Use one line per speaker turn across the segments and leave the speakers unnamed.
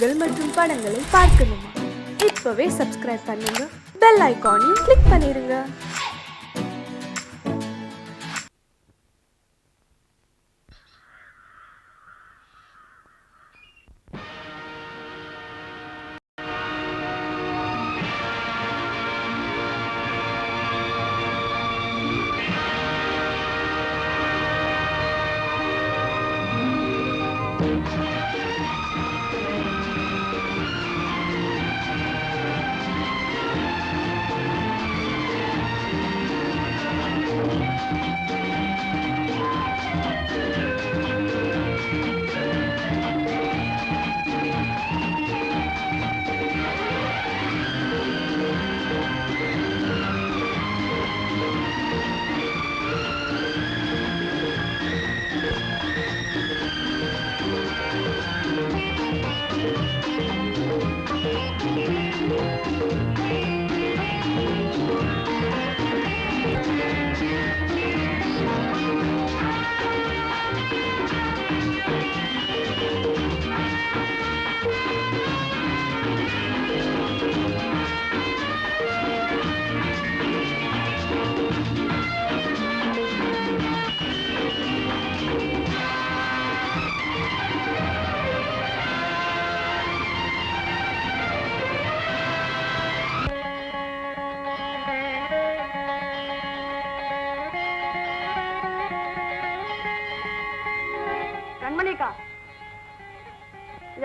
நிகழ்ச்சிகள் மற்றும் படங்களை பார்க்கணுமா? இப்பவே சப்ஸ்கிரைப் பண்ணுங்க, பெல் ஐகானையும் கிளிக் பண்ணிருங்க.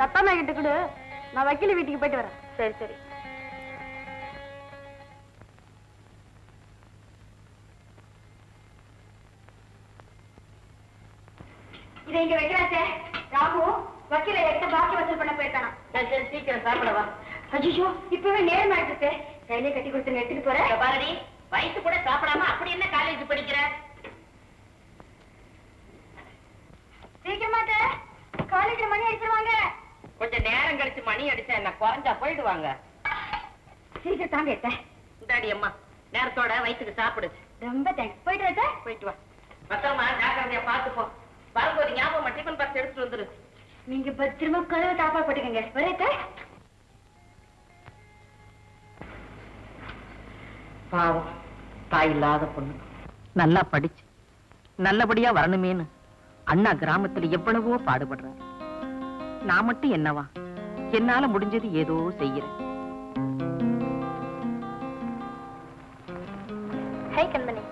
அப்பா அம்மா கிட்ட கூட நான் வக்கீல் வீட்டுக்கு போயிட்டு வரேன். சரி சரி. இதை இங்க வைக்கிறாச்சே, ராமு வக்கீல எடுத்து பாக்கி வசூல் பண்ண போயிருக்கானா? சரி சரி, சீக்கிரம் சாப்பிடவா. அஜிஷோ, இப்பவே நேரம் ஆயிடுச்சு. கையிலே கட்டி கொடுத்து எடுத்துட்டு போறேன். பாரதி, வயசு கூட சாப்பிடாம அப்படி என்ன காலேஜ் படிக்கிற? சீக்கிரமா காலேஜ்ல மணி அடிச்சிருவாங்க. கொஞ்சம் நேரம் கழிச்சு மணி அடிச்சா என்ன குறைஞ்சா போயிடுவாங்க. சீக்கிரம் தாங்க இந்தாடி அம்மா, நேரத்தோட வயிற்றுக்கு சாப்பிடு. ரொம்ப தேங்க்ஸ். போயிட்டு வா. போயிட்டு வா. பத்திரமா ஜாக்கிரதையா பார்த்துப்போ. வரும்போது ஞாபகமா டிஃபன் பாக்ஸ் எடுத்துட்டு வந்துரு. நீங்க பத்திரமா கழுவ தாப்பா போட்டுக்கங்க. வரேத்த. பாவம், தாய் இல்லாத பொண்ணு நல்லா படிச்சு நல்லபடியா வரணுமேனு அண்ணா கிராமத்துல எவ்வளவோ பாடுபடுறாரு. நான் மட்டும் என்னவா, என்னால முடிஞ்சது ஏதோ செய்யறேன். ஹாய் கண்மணி.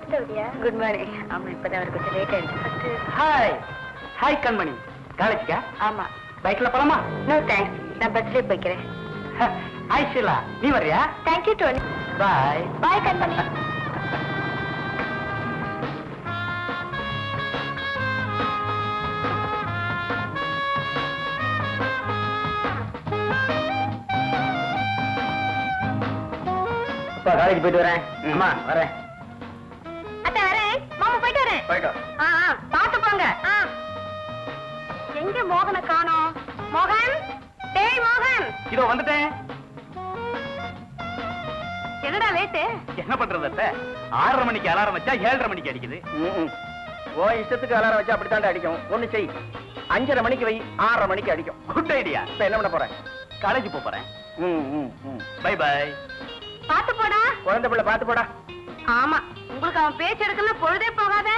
Good morning. ஆமா, இப்பதான் அவர் கொஞ்சம் லேட் ஆயிடுச்சு. ஹாய் ஹாய் கண்மணி. காலேஜ்க்கா? ஆமா. பைக்ல போலாமா? நோ தேங்க்ஸ், நான் பஸ்லயே போய்க்கிறேன். ஹாய் ஷீலா, நீ வரியா? தேங்க்யூ டோனி. பாய். பாய் கண்மணி. காலேஜ் போயிட்டு வரேன். அம்மா வரேன். அத்தை வரேன். மாமா போயிட்டு வரேன். போயிட்டு பாத்து போங்க. எங்க மோகனை காணோம்? மோகன், டேய் மோகன். இதோ வந்துட்டேன். என்னடா லேட்டு? என்ன பண்றது அத்தை? 6:30 மணிக்கு அலாரம் வச்சா 7:30 மணிக்கு அடிக்குது. ஓ இஷ்டத்துக்கு அலாரம் வச்சா அப்படித்தாண்ட அடிக்கும். ஒண்ணு செய், 5:30 மணிக்கு வை, 6:30 மணிக்கு அடிக்கும். Good idea. இப்ப என்ன பண்ண போறேன்? காலேஜ் போறேன். Bye bye. பாத்து போடா. குழந்தை பிள்ளை பாத்து போடா. ஆமா, உங்களுக்கு அவன் பேச்சு எடுக்கணும் பொழுதே போகாத.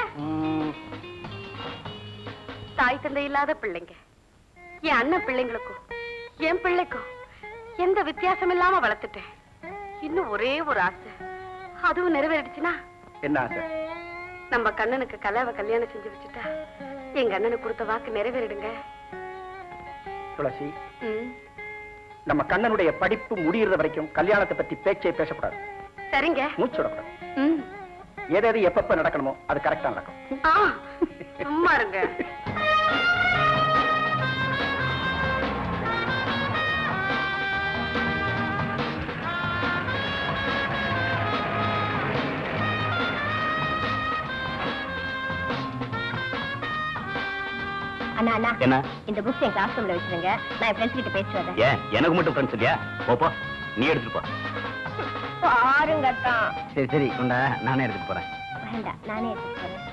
தாய் தந்தை இல்லாத பிள்ளைங்க, என் அண்ணன் பிள்ளைங்களுக்கும் என் பிள்ளைக்கும் எந்த வித்தியாசம் இல்லாம வளர்த்துட்டேன். இன்னும் ஒரே ஒரு ஆசை, அதுவும் நிறைவேறிடுச்சுன்னா. என்ன ஆசை? நம்ம கண்ணனுக்கு கலாவை கல்யாணம் செஞ்சு வச்சுட்டா எங்க அண்ணனுக்கு கொடுத்த வாக்கு நிறைவேறிடுங்க. துளசி, நம்ம கண்ணனுடைய படிப்பு முடியறது வரைக்கும் கல்யாணத்தை பத்தி பேச்சே பேசக்கூடாது. சரிங்க. மூச்சு விடக்கூடாது. எது எப்பப்ப நடக்கணுமோ அது கரெக்டா நடக்கும். சும்மா இருங்க. அண்ணா அண்ணா, என்ன இந்த புக்ஸ் என் கிளாஸ் ரூம்ல வச்சிருங்க. நான் என் ஃப்ரெண்ட்ஸ் கிட்ட பேசிட்டு வரேன். ஏன் எனக்கு மட்டும் ஃப்ரெண்ட்ஸ் இல்லையா? போ, நீ எடுத்துட்டு போ. பாருங்க அத்தா. சரி சரி, கொண்டா, நானே எடுத்துட்டு போறேன். வேண்டாம், நானே எடுத்துட்டு போறேன்.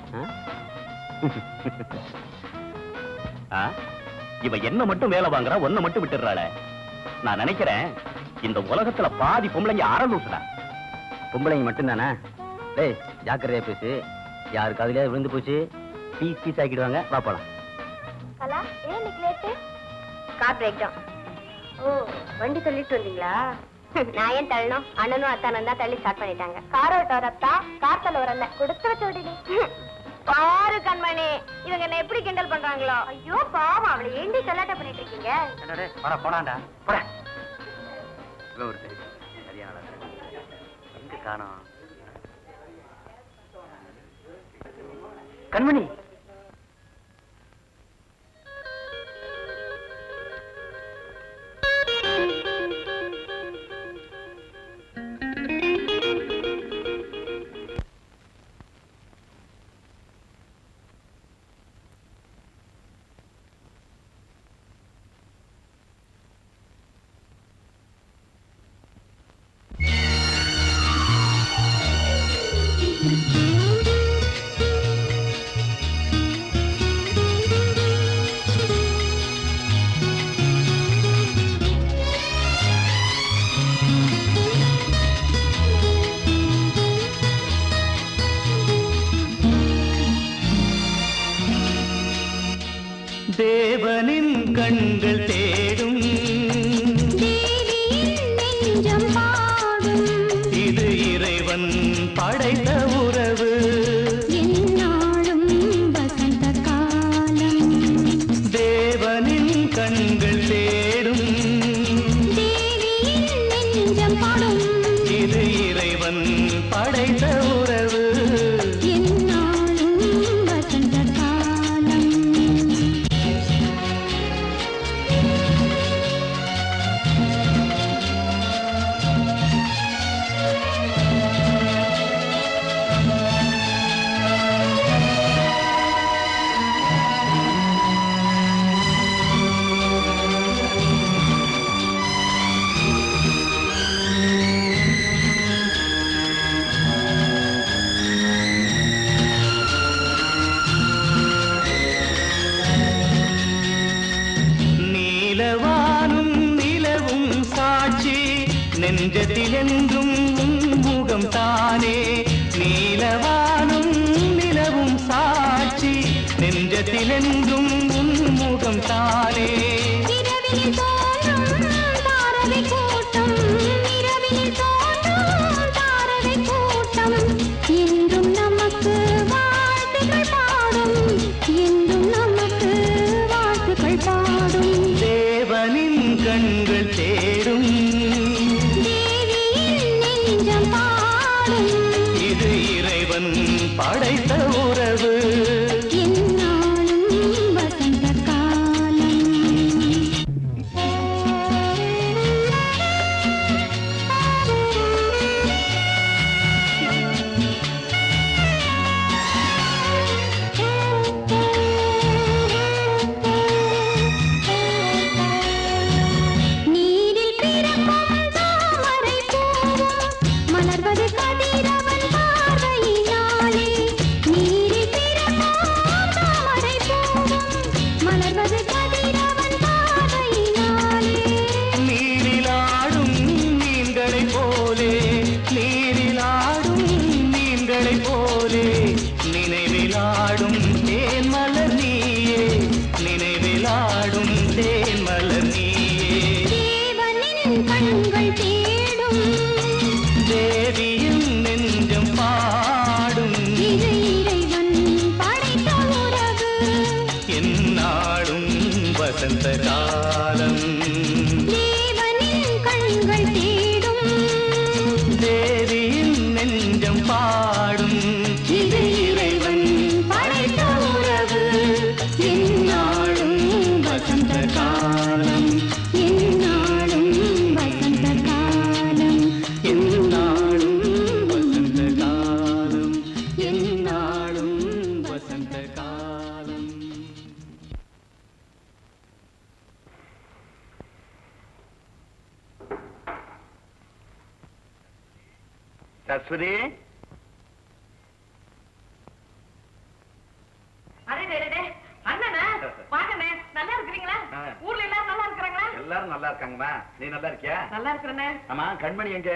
இவ என்ன மட்டும் வேலை வாங்குறா, ஒன்ன மட்டும் விட்டுறாளே.
நான் நினைக்கிறேன் இந்த உலகத்துல பாதி பொம்பளைங்க ஆரம்பிச்சுடா.
பொம்பளைங்க மட்டும்தானே? டேய் ஜாக்கிரதையா பேசு, யாருக்கு அதுலயே விழுந்து போச்சு பீஸ் பீஸ் ஆக்கிடுவாங்க. வா போலாம்.
கலா, ஏன் இன்னைக்கு லேட்டு? Car break down. ஓ, வண்டி தள்ளிட்டு வந்தீங்களா? நான் ஏன் தள்ளணும்? அண்ணனும் அத்தானும் தான் தள்ளி ஸ்டார்ட் பண்ணிட்டாங்க. கார் ஓட்ட வரத்தா, கார் தள்ள வரல, கொடுத்து வச்ச விடுங்க. பாரு கண்மணி, இவங்க என்ன எப்படி கிண்டல் பண்றாங்களோ. ஐயோ பாவம், அவளை ஏண்டி கலாட்டம் பண்ணிட்டு இருக்கீங்க?
போடாண்டா போட. சரியான எங்க காணோம் கண்மணி?
தேவனின் கண்கள் தேடும், நெஞ்சம் பாடும், இது இறைவன் படைத்த உறவு, எந்நாளும் வசந்த காலம். தேவனின் கண்கள் தேடும், நெஞ்சம் பாடும், இது இறைவன் படைத்த உறவு, எந்நாளும் வசந்த காலம். நீலவானும் நிலவும் சாட்சி, நெஞ்சத்தில் என்றும் முகம் தானே. நீலவானும் நிலவும் சாட்சி, நெஞ்சத்தில் என்றும் முகம் தானே. இரவினில் தோன்றும் தாரகை கூட்டம், இரவினில் தோன்றும் தாரகை கூட்டம், என்றும் நமக்கு வாழ்த்துக்கள் பாடும், என்றும் நமக்கு வாழ்த்துக்கள் பாடும். தேவனின் கண்கள் தேடும், தேவியின் நெஞ்சம் பாடும், இது இறைவன் படைத்த உறவு, எந்நாளும் வசந்த காலம். நீரில் பிறக்கும் தாமரை பூவும் மலர்வது கதிரவன் பார்வையினாலே. நீரில் பிறக்கும் தாமரை பூவும் மலர்வது கதிரவன் பார்வையினாலே. நீரிலாடும் மீன்களைப் போலே, நீரிலாடும் மீன்களைப் போலே, நினைவிலாடும் தேன் மலர் நீயே, நினைவிலாடும் தேன் மலர் நீயே. தேவனின் கண்கள் தேடும், தேவியின் நெஞ்சம் பாடும், இது இறைவன் படைத்த உறவு, எந்நாளும் வசந்த காலம். தேவனின் கண்கள் தேடும், தேவியின் நெஞ்சம் பாடும், இது இறைவன் படைத்த உறவு, எந்நாளும் வசந்த காலம், எந்நாளும் வசந்த காலம், எந்நாளும் வசந்த காலம், எந்நாளும் வசந்த காலம்.
சஸ்வதி,
அண்ணனா வாங்கண்ணே, நல்லா இருக்கிறீங்களா? ஊர்ல எல்லாரும் நல்லா இருக்கிறாங்களா?
எல்லாரும் நல்லா இருக்காங்கம்மா. நீ நல்லா இருக்கியா?
நல்லா இருக்கிறேனே.
ஆமா, கண்மணி எங்க?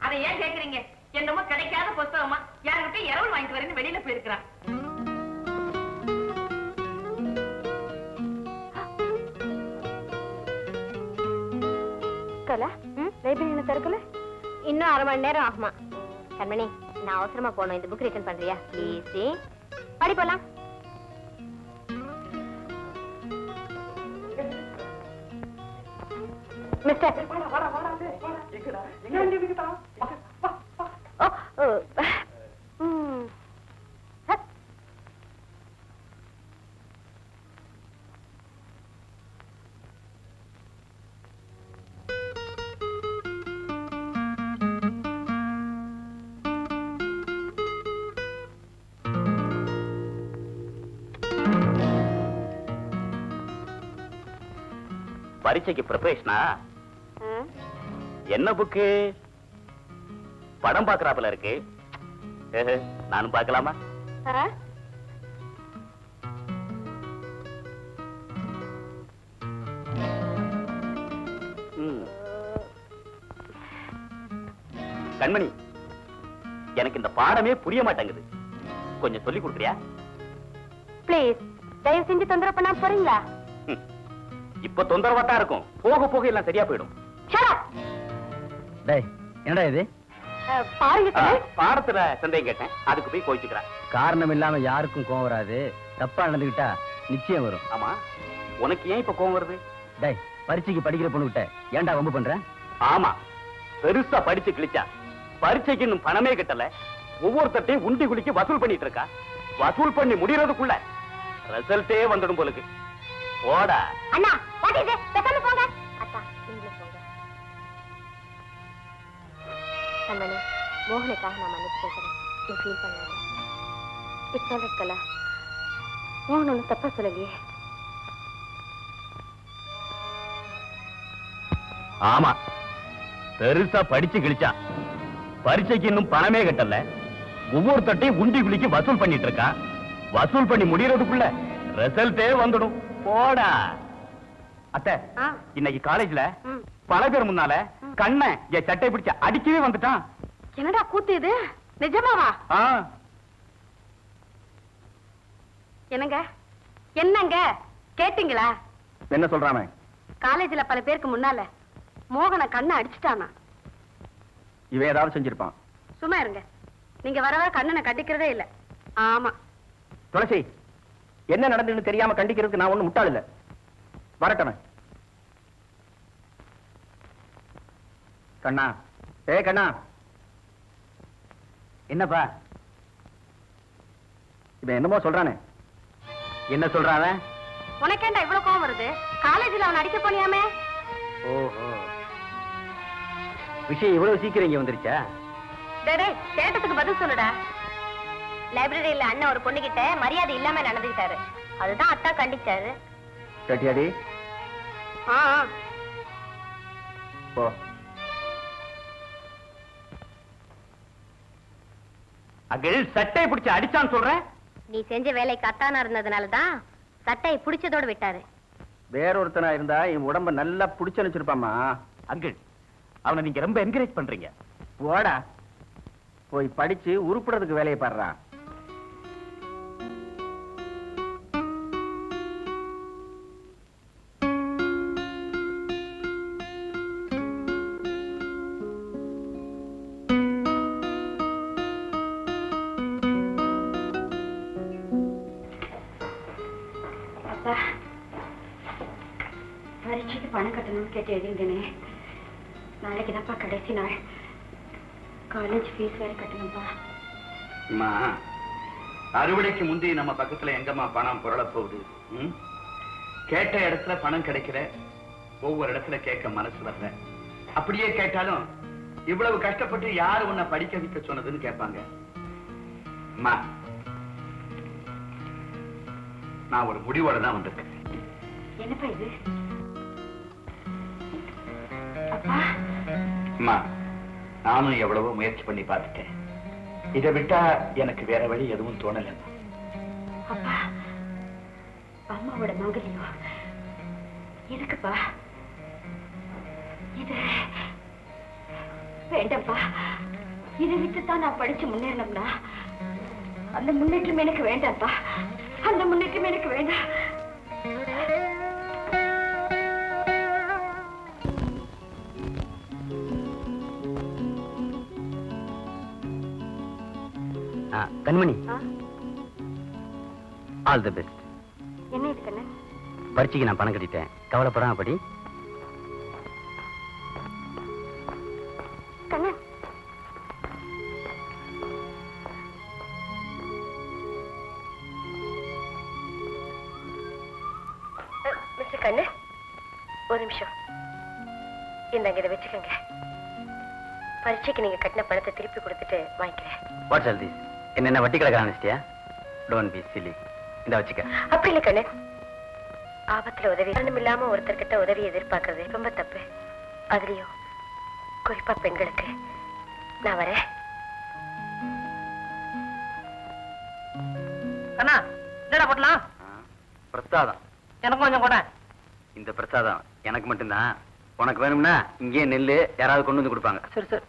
அதை ஏன் கேக்குறீங்க? என்னமோ கிடைக்காத புத்தகமா யாருக்கிட்ட இரவல் வாங்கிட்டு வரேன்னு வெளியில போயிருக்கிறான். லைப்ரரி திறக்கல, இன்னும் அரை மணி நேரம் ஆகுமா? கண்மணி, நான் அவசரமா போனோம், இந்த புக் ரிட்டர்ன் பண்றியா ப்ளீஸ்? படி போலாம். மிஸ்டர்,
பரீட்சைக்கு ப்ரிப்பரேஷனா? என்ன புக்கு? படம் பாக்குறாப்புல இருக்கு. நானும் பார்க்கலாமா? கண்மணி, எனக்கு இந்த பாடமே புரிய மாட்டேங்குது, கொஞ்சம் சொல்லி கொடுக்குறியா?
ப்ளீஸ், தயவு செஞ்சு தொந்தரவு பண்ணாம போறீங்களா?
இப்ப தொந்தரவா தான் இருக்கும், போக போக எல்லாம் சரியா போயிடும்.
டேய், என்னடா இது?
பாடத்துல சந்தேகம் கேட்டேன், அதுக்கு போய் கோயிச்சுக்கிறேன்.
காரணம் இல்லாம யாருக்கும் கோவம் வராது, தப்பா நடந்துகிட்டா நிச்சயம் வரும்.
ஆமா, உனக்கு ஏன் இப்ப கோவம் வருது?
டேய், பரீட்சைக்கு படிக்கிற பொண்ணுகிட்ட ஏன்டா வம்பு பண்ற?
ஆமா, பெருசா படிச்சு கிழிச்சா பரீட்சைக்கு இன்னும் பணமே கிட்டல, ஒவ்வொருத்தையும் உண்டி குளிக்கு வசூல் பண்ணிட்டு இருக்கா. வசூல் பண்ணி முடியறதுக்குள்ள ரிசல்ட்டே வந்துடும் போலுக்கு. போடா
அண்ணா, வாட் இஸ் இட்? பேசாம போங்க. அத்தா, நீங்களே போங்க. கண்மணி, மோகனுக்காக நான் மன்னிச்சு பேசுறேன், நீ ஃபீல் பண்ணாத. இட்ஸ் ஆல் ரைட் கலா, மோகன் ஒன்றும் தப்பா சொல்லலையே.
ஆமா, பெருசா படிச்சு கிழிச்சா பரீட்சைக்கு இன்னும் பணமே கட்டல, ஒவ்வொருத்தையும் உண்டி குளிக்கு வசூல் பண்ணிட்டு இருக்கா. வசூல் பண்ணி முடியறதுக்குள்ள ரிசல்ட்டே வந்துடும். போடா. அத்தை, இன்னைக்கு காலேஜ்ல பல பேர் முன்னால கண்ண என் சட்டை பிடிச்ச அடிக்கவே வந்துட்டான்.
என்னடா கூத்து இது? நிஜமாவா? என்னங்க என்னங்க கேட்டீங்களா?
என்ன சொல்றானே?
காலேஜ்ல பல பேருக்கு முன்னால மோகன கண்ணை அடிச்சுட்டானா.
இவன் ஏதாவது செஞ்சிருப்பான்.
சும்மா இருங்க, நீங்க வர வர கண்ணனை கட்டிக்கிறதே இல்ல. ஆமா
துளசி, என்ன நடந்துன்னு தெரியாம கண்டிக்கிறதுக்கு நான் ஒண்ணு முட்டாள் இல்ல. வரட்டவன். கண்ணா, கண்ணா.
என்னப்பா?
இவன் என்னமோ சொல்றானே.
என்ன சொல்றான்?
உனக்கேண்டா இவ்வளவு கோவம் வருது? காலேஜ்ல அவன் அடிக்க போனியாமே.
ஓஹோ, விஷயம் இவ்வளவு சீக்கிரம் இங்க வந்துருச்சா?
டேய், கேட்டதுக்கு பதில் சொல்லுடா. லைப்ரரியில அண்ணன் ஒரு பொண்ணுகிட்ட மரியாதை இல்லாம நடந்துக்கிட்டாரு, அதுதான் அத்தா கண்டிச்சாரு.
கேட்டியாடி? போ. அகில் சட்டை பிடிச்சு அடிச்சான்னு சொல்ற?
நீ செஞ்ச வேலைக்கு அத்தானா இருந்ததுனாலதான் சட்டையை பிடிச்சதோடு விட்டாரு.
வேறொருத்தனா இருந்தா என் உடம்ப நல்லா புடிச்சு வச்சிருப்பாமா. அங்கிள், அவனை நீங்க ரொம்ப என்கரேஜ் பண்றீங்க. போடா, போய் படிச்சு உருப்புறதுக்கு வேலையை பாடுறா.
பரீட்சைக்கு பணம் கட்டணும்னு கேட்டு எழுதிருந்தேனே, நாளைக்கு தான்ப்பா கடைசி நாள். காலேஜ் ஃபீஸ் வேற கட்டணும்பா.
அறுவடைக்கு முந்தி நம்ம பக்கத்துல எங்கம்மா பணம் புரள போகுது? கேட்ட இடத்துல பணம் கிடைக்கிற, ஒவ்வொரு இடத்துல கேட்க மனசு வரல. அப்படியே கேட்டாலும் இவ்வளவு கஷ்டப்பட்டு யாரு உன்னை படிக்க வைக்க சொன்னதுன்னு கேட்பாங்க. அம்மா, நான் ஒரு முடிவோட தான் வந்திருக்கேன்.
என்னப்பா இது? அப்பா,
அம்மா, நானும் எவ்வளவோ முயற்சி பண்ணி பார்த்துட்டேன். இதை விட்டா எனக்கு வேற வழி எதுவும் தோணல.
அப்பா, அம்மாவோட மங்கலியம் எதுக்குப்பா? வேண்டாம்ப்பா, இதை விட்டுத்தான் நான் படிச்சு முன்னேறணும்னா அந்த முன்னேற்றம் எனக்கு வேண்டாம்ப்பா, அந்த முன்னேற்றம் எனக்கு வேண்டாம்.
கண்மணி, ஆல் தி பெஸ்ட்.
என்ன இது கண்ணு?
பரீட்சைக்கு நான் பணம் கட்டிட்டேன், கவலைப்படாம படி.
கண்ணு, மிஸ்டர் கண்ணு, ஒரு நிமிஷம். இந்தாங்க, இதை வச்சுக்கோங்க. பரீட்சைக்கு நீங்க கட்டின பணத்தை திருப்பி கொடுத்துட்டு வாங்கிக்கிறேன்.
What's all this? என்ன வட்டி கணக்கு ஆரம்பிச்சிட்டியா? Don't be silly. இந்த வச்சுக்க.
அப்படி இல்லை கண்ணு, ஆபத்துல உதவி காரணம் இல்லாம ஒருத்தர்கிட்ட உதவி எதிர்பார்க்கறது ரொம்ப தப்பு. அதுலயும் குறிப்பா பெண்களுக்கு. நான் வரேன்.
கண்ணா, என்னடா போட்டலாம்?
பிரசாதம்.
எனக்கும் கொஞ்சம் கூட.
இந்த பிரசாதம் எனக்கு மட்டும்தான். உனக்கு வேணும்னா இங்கே நெல்லு யாராவது கொண்டு வந்து கொடுப்பாங்க.
சரி சரி.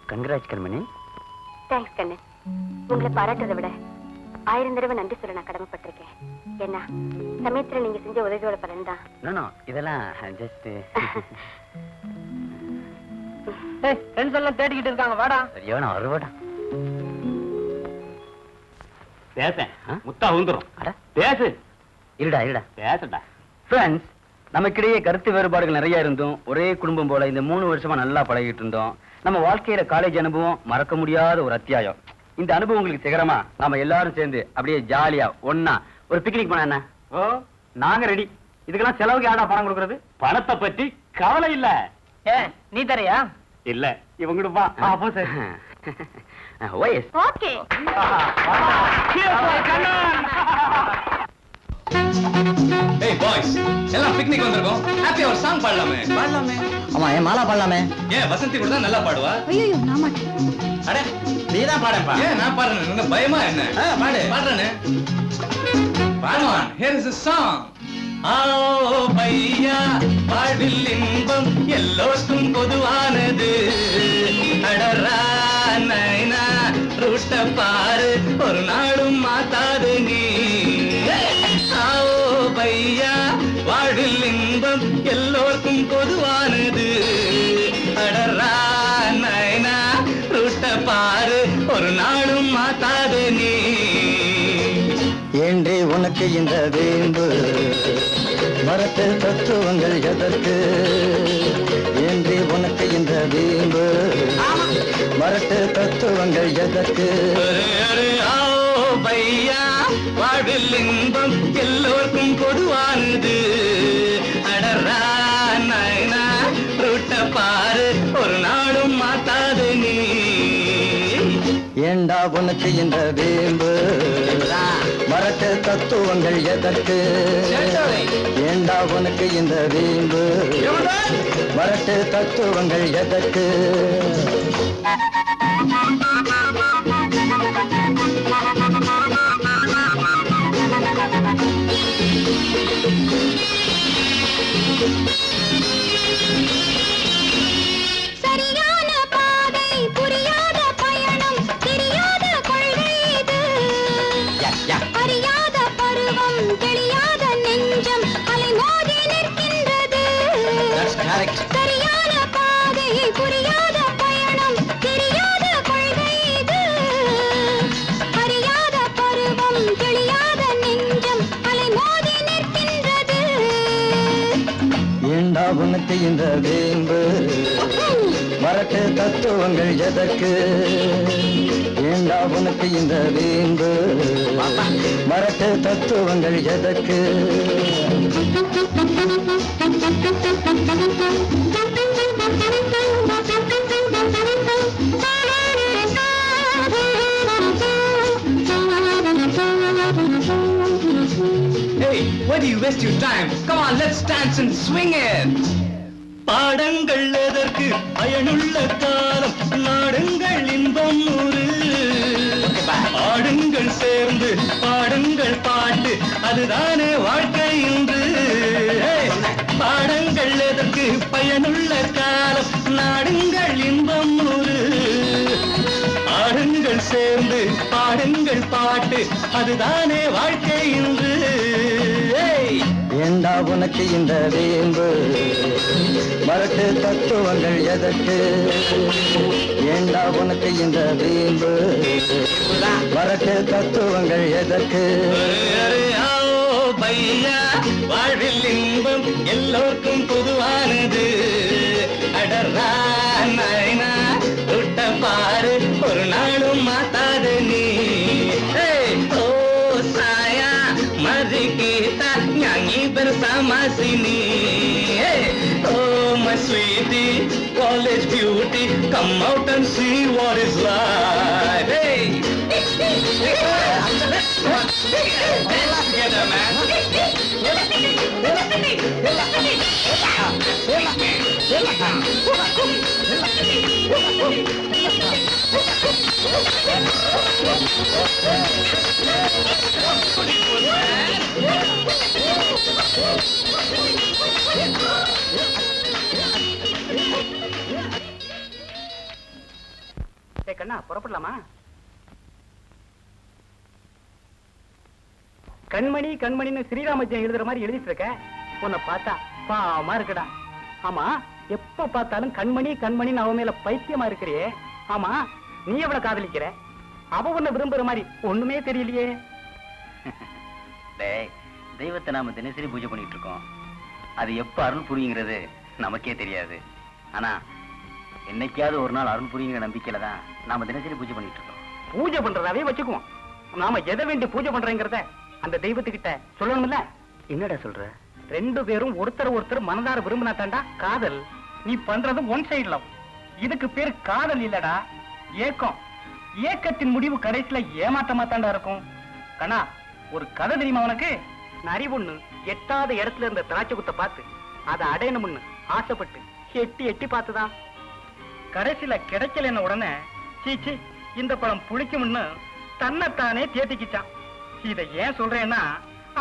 கங்க்ராட்ஸ் கண்மணி.
தேங்க்ஸ் கண்ணு. உங்களை பாராட்டதை விட 1000 தடவை நன்றி சொல்ல நான் கடமைப்பட்டிருக்கேன். என்ன சமயத்துல நீங்க செஞ்ச உதவியோட பலன் தான்.
நோ இதெல்லாம் ஜஸ்ட்.
ஃப்ரெண்ட்ஸ் எல்லாம் தேடிக்கிட்டு இருக்காங்க, வாடா.
சரியான அறுவடா.
பேச முத்தா வந்துரும்.
அட
பேசு.
இருடா
பேசடா.
ஃப்ரெண்ட்ஸ், நமக்கிடையே கருத்து வேறுபாடுகள் நிறைய இருந்தோம். ஒரே குடும்பம் போல இந்த 3 வருஷமா நல்லா பழகிட்டு இருந்தோம். நம்ம வாழ்க்கையில காலேஜ் அனுபவம் மறக்க முடியாத ஒரு அத்தியாயம். இந்த அனுபவங்களுக்கு சிகரமா நாம எல்லாரும் சேர்ந்து அப்படியே ஜாலியா ஒன்னா ஒரு பிக்னிக் போனா என்ன?
ஓ,
நாங்க ரெடி. இதுக்கெல்லாம் செலவுக்கு யாரா பணம் கொடுக்கறது?
பணத்தை பத்தி கவலை இல்ல.
நீ தரையா?
இல்ல, இவங்கிட்ட வா. அப்போ சரி.
ஓஎஸ்.
ஓகே.
ஏய் பாய்ஸ், எல்லாம் பிக்னிக் வந்திருக்கோம். ஹாப்பியா ஒரு சாங் பாடலாமே.
ஆமா, ஏன் மாலா பாடலாமே?
ஏன் வசந்தி கூட தான் நல்லா பாடுவா?
ஐயோ நான் மாட்டேன்.
அட
நீ தான் பாடப்பா.
ஏன் நான் பாடுறேன், உங்க பயமா என்ன?
பாடு.
பாடுறேனே. பாடுவான். Here is a song. ஆஓ பையா, வாழ்வில் இன்பம் எல்லோருக்கும் பொதுவானது. அடரா நைனா ரூட்ட பாரு, ஒரு நாளும் மாத்தாது நீ. ஆஓ பையா, வாழ்வில் இன்பம் எல்லோருக்கும் பொதுவானது. அடரா நைனா ரூட்ட பாரு, ஒரு நாளும் மாத்தாது நீ.
ஏன்றே உனக்கு இந்த வேம்பு, மரத்து தத்துவங்கள் எதற்கு? ஏன்றே உனக்கு இந்த வேம்பு, மரத்து தத்துவங்கள் எதற்கு?
ஆஓ பையா, வாழ்வில் இன்பம் எல்லோருக்கும் பொதுவானது. அடரா நைனா ரூட்ட பாரு, ஒரு நாளும் மாத்தாது நீ.
ஏண்டா உனக்கு இந்த வேம்பு, மரத்து தத்துவங்கள் எதற்கு? ஏண்டா உனக்கு இந்த வேம்பு, மரத்து தத்துவங்கள் எதற்கு? உனக்கு இந்த வேம்பு வரட்டு தத்துவங்கள் எதற்கு ஏண்டா உனக்கு இந்த வேம்பு வரட்டு தத்துவங்கள் எதற்கு
Hey, why do you waste your time? Come on, let's dance and swing it.
பாடங்கள் எதற்கு பயனுள்ள காலம் நாடுங்கள் இன்பம் நூறு ஆடுங்கள் சேர்ந்து பாடுங்கள் பாட்டு அதுதானே வாழ்க்கை இன்று பாடங்கள் எதற்கு பயனுள்ள காலம் நாடுங்கள் இன்பம் நூறு ஆடுங்கள் சேர்ந்து பாடுங்கள் பாட்டு அதுதானே வாழ்க்கை இன்று
ஏண்டா உனக்கு இந்த வேம்பு மரட்டு தத்துவங்கள் எதற்கு ஏண்டா உனக்கு இந்த வேம்பு மரட்டு தத்துவங்கள் எதற்கு
பையா வாழ்வில் இன்பம் எல்லோருக்கும் பொதுவானது அடரா நாயனா தொட்ட பாரு ஒரு நாளும் மாத்தாத நீ ஓ சாயா மதி கீதா ஞானி பெருசாமாசினி ஓ my sweetie college beauty come out and see what is life hey together man
கண்ணா புறப்படலாமா? கண்மணி கண்மணின்னு ஸ்ரீராமஜெயம் எழுதுற மாதிரி எழுதிட்டு இருக்க. உன்னை பார்த்தா பாவமா இருக்குடா. ஆமா, எப்ப பார்த்தாலும் கண்மணி கண்மணின்னு அவ மேல பைத்தியமா இருக்கிறியே. ஆமா, நீ எவ்வளவு காதலிக்கிற? அவ உன்னை விரும்புற மாதிரி ஒண்ணுமே தெரியலையே.
தெய்வத்தை நாம தினசரி பூஜை பண்ணிட்டு இருக்கோம். அது எப்ப அருள் புரியுங்கிறது நமக்கே தெரியாது. ஆனா என்னைக்காவது ஒரு நாள் அருள் புரியுங்கிற நம்பிக்கையில தான் நாம தினசரி பூஜை பண்ணிட்டு இருக்கோம்.
பூஜை பண்றதாவே வச்சுக்குவோம். நாம எதை வேண்டி பூஜை பண்றேங்கிறத அந்த தெய்வத்துக்கிட்ட சொல்லணும்ல.
என்னடா சொல்ற?
ரெண்டு பேரும் ஒருத்தர் மனதார விரும்பினா தாண்டா காதல். நீ பண்றது ஒன் சைடு லவ். இதுக்கு பேரு காதல் இல்லடா, ஏக்கம். ஏக்கத்தின் முடிவு கடைசியில ஏமாற்றமா தாண்டா இருக்கும். கண்ணா, ஒரு கதை தெரியுமா உனக்கு? நரி ஒண்ணு எட்டாத இடத்துல இருந்த திராட்சை குத்த பார்த்து அதை அடையணும்னு ஆசைப்பட்டு எட்டி எட்டி பார்த்துதான் கடைசியில கிடைக்கலன்னு உடனே சீச்சி இந்த பழம் புளிக்கும்னு தன்னைத்தானே தேத்திக்கிச்சான். இதை ஏன் சொல்றேன்னா,